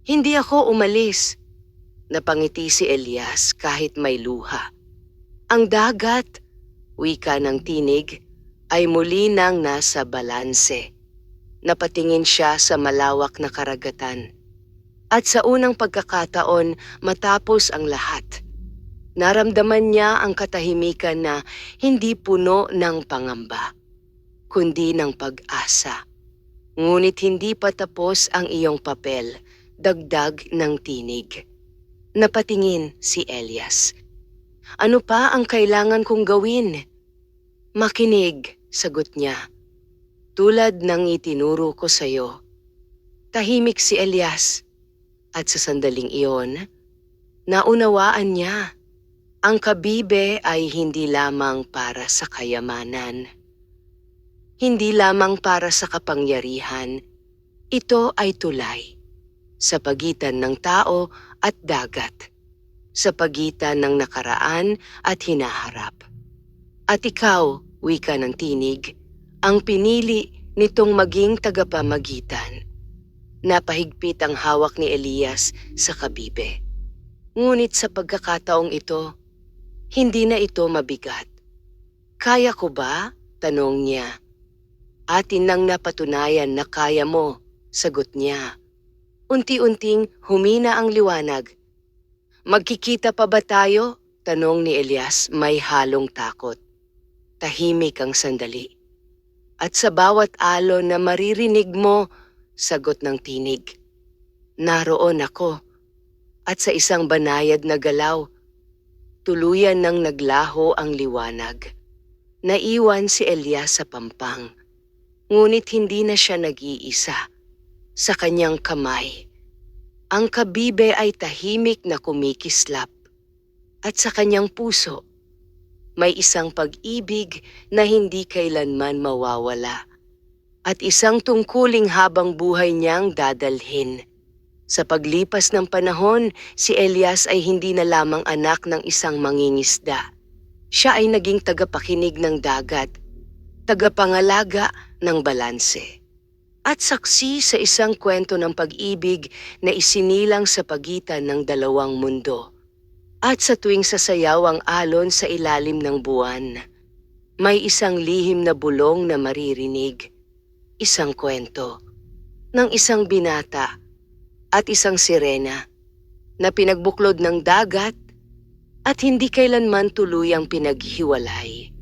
Speaker 1: Hindi ako umalis. Napangiti si Elias kahit may luha. Ang dagat, wika ng tinig, ay muli nang nasa balanse. Napatingin siya sa malawak na karagatan. At sa unang pagkakataon, matapos ang lahat, naramdaman niya ang katahimikan na hindi puno ng pangamba, kundi ng pag-asa. Ngunit hindi pa tapos ang iyong papel, dagdag ng tinig. Napatingin si Elias. Ano pa ang kailangan kong gawin? Makinig, sagot niya. Tulad ng itinuro ko sa iyo. Tahimik si Elias. At sa sandaling iyon, naunawaan niya. Ang kabibe ay hindi lamang para sa kayamanan. Hindi lamang para sa kapangyarihan. Ito ay tulay. Sa pagitan ng tao at dagat. Sa pagitan ng nakaraan at hinaharap. At ikaw, wika ng tinig, ang pinili nitong maging tagapamagitan. Napahigpit ang hawak ni Elias sa kabibe. Ngunit sa pagkakataong ito, hindi na ito mabigat. Kaya ko ba? Tanong niya. Atin nang napatunayan na kaya mo, sagot niya. Unti-unting humina ang liwanag. Magkikita pa ba tayo? Tanong ni Elias may halong takot. Tahimik ang sandali. At sa bawat alon na maririnig mo, sagot ng tinig. Naroon ako. At sa isang banayad na galaw, tuluyan nang naglaho ang liwanag. Naiwan si Elias sa pampang. Ngunit hindi na siya nag-iisa. Sa kanyang kamay, ang kabibe ay tahimik na kumikislap. At sa kanyang puso, may isang pag-ibig na hindi kailanman mawawala. At isang tungkuling habang buhay niyang dadalhin. Sa paglipas ng panahon, si Elias ay hindi na lamang anak ng isang mangingisda. Siya ay naging tagapakinig ng dagat, tagapangalaga ng balanse. At saksi sa isang kwento ng pag-ibig na isinilang sa pagitan ng dalawang mundo. At sa tuwing sasayaw ang alon sa ilalim ng buwan, may isang lihim na bulong na maririnig. Isang kwento ng isang binata at isang sirena na pinagbuklod ng dagat at hindi kailanman tuluyang pinaghiwalay.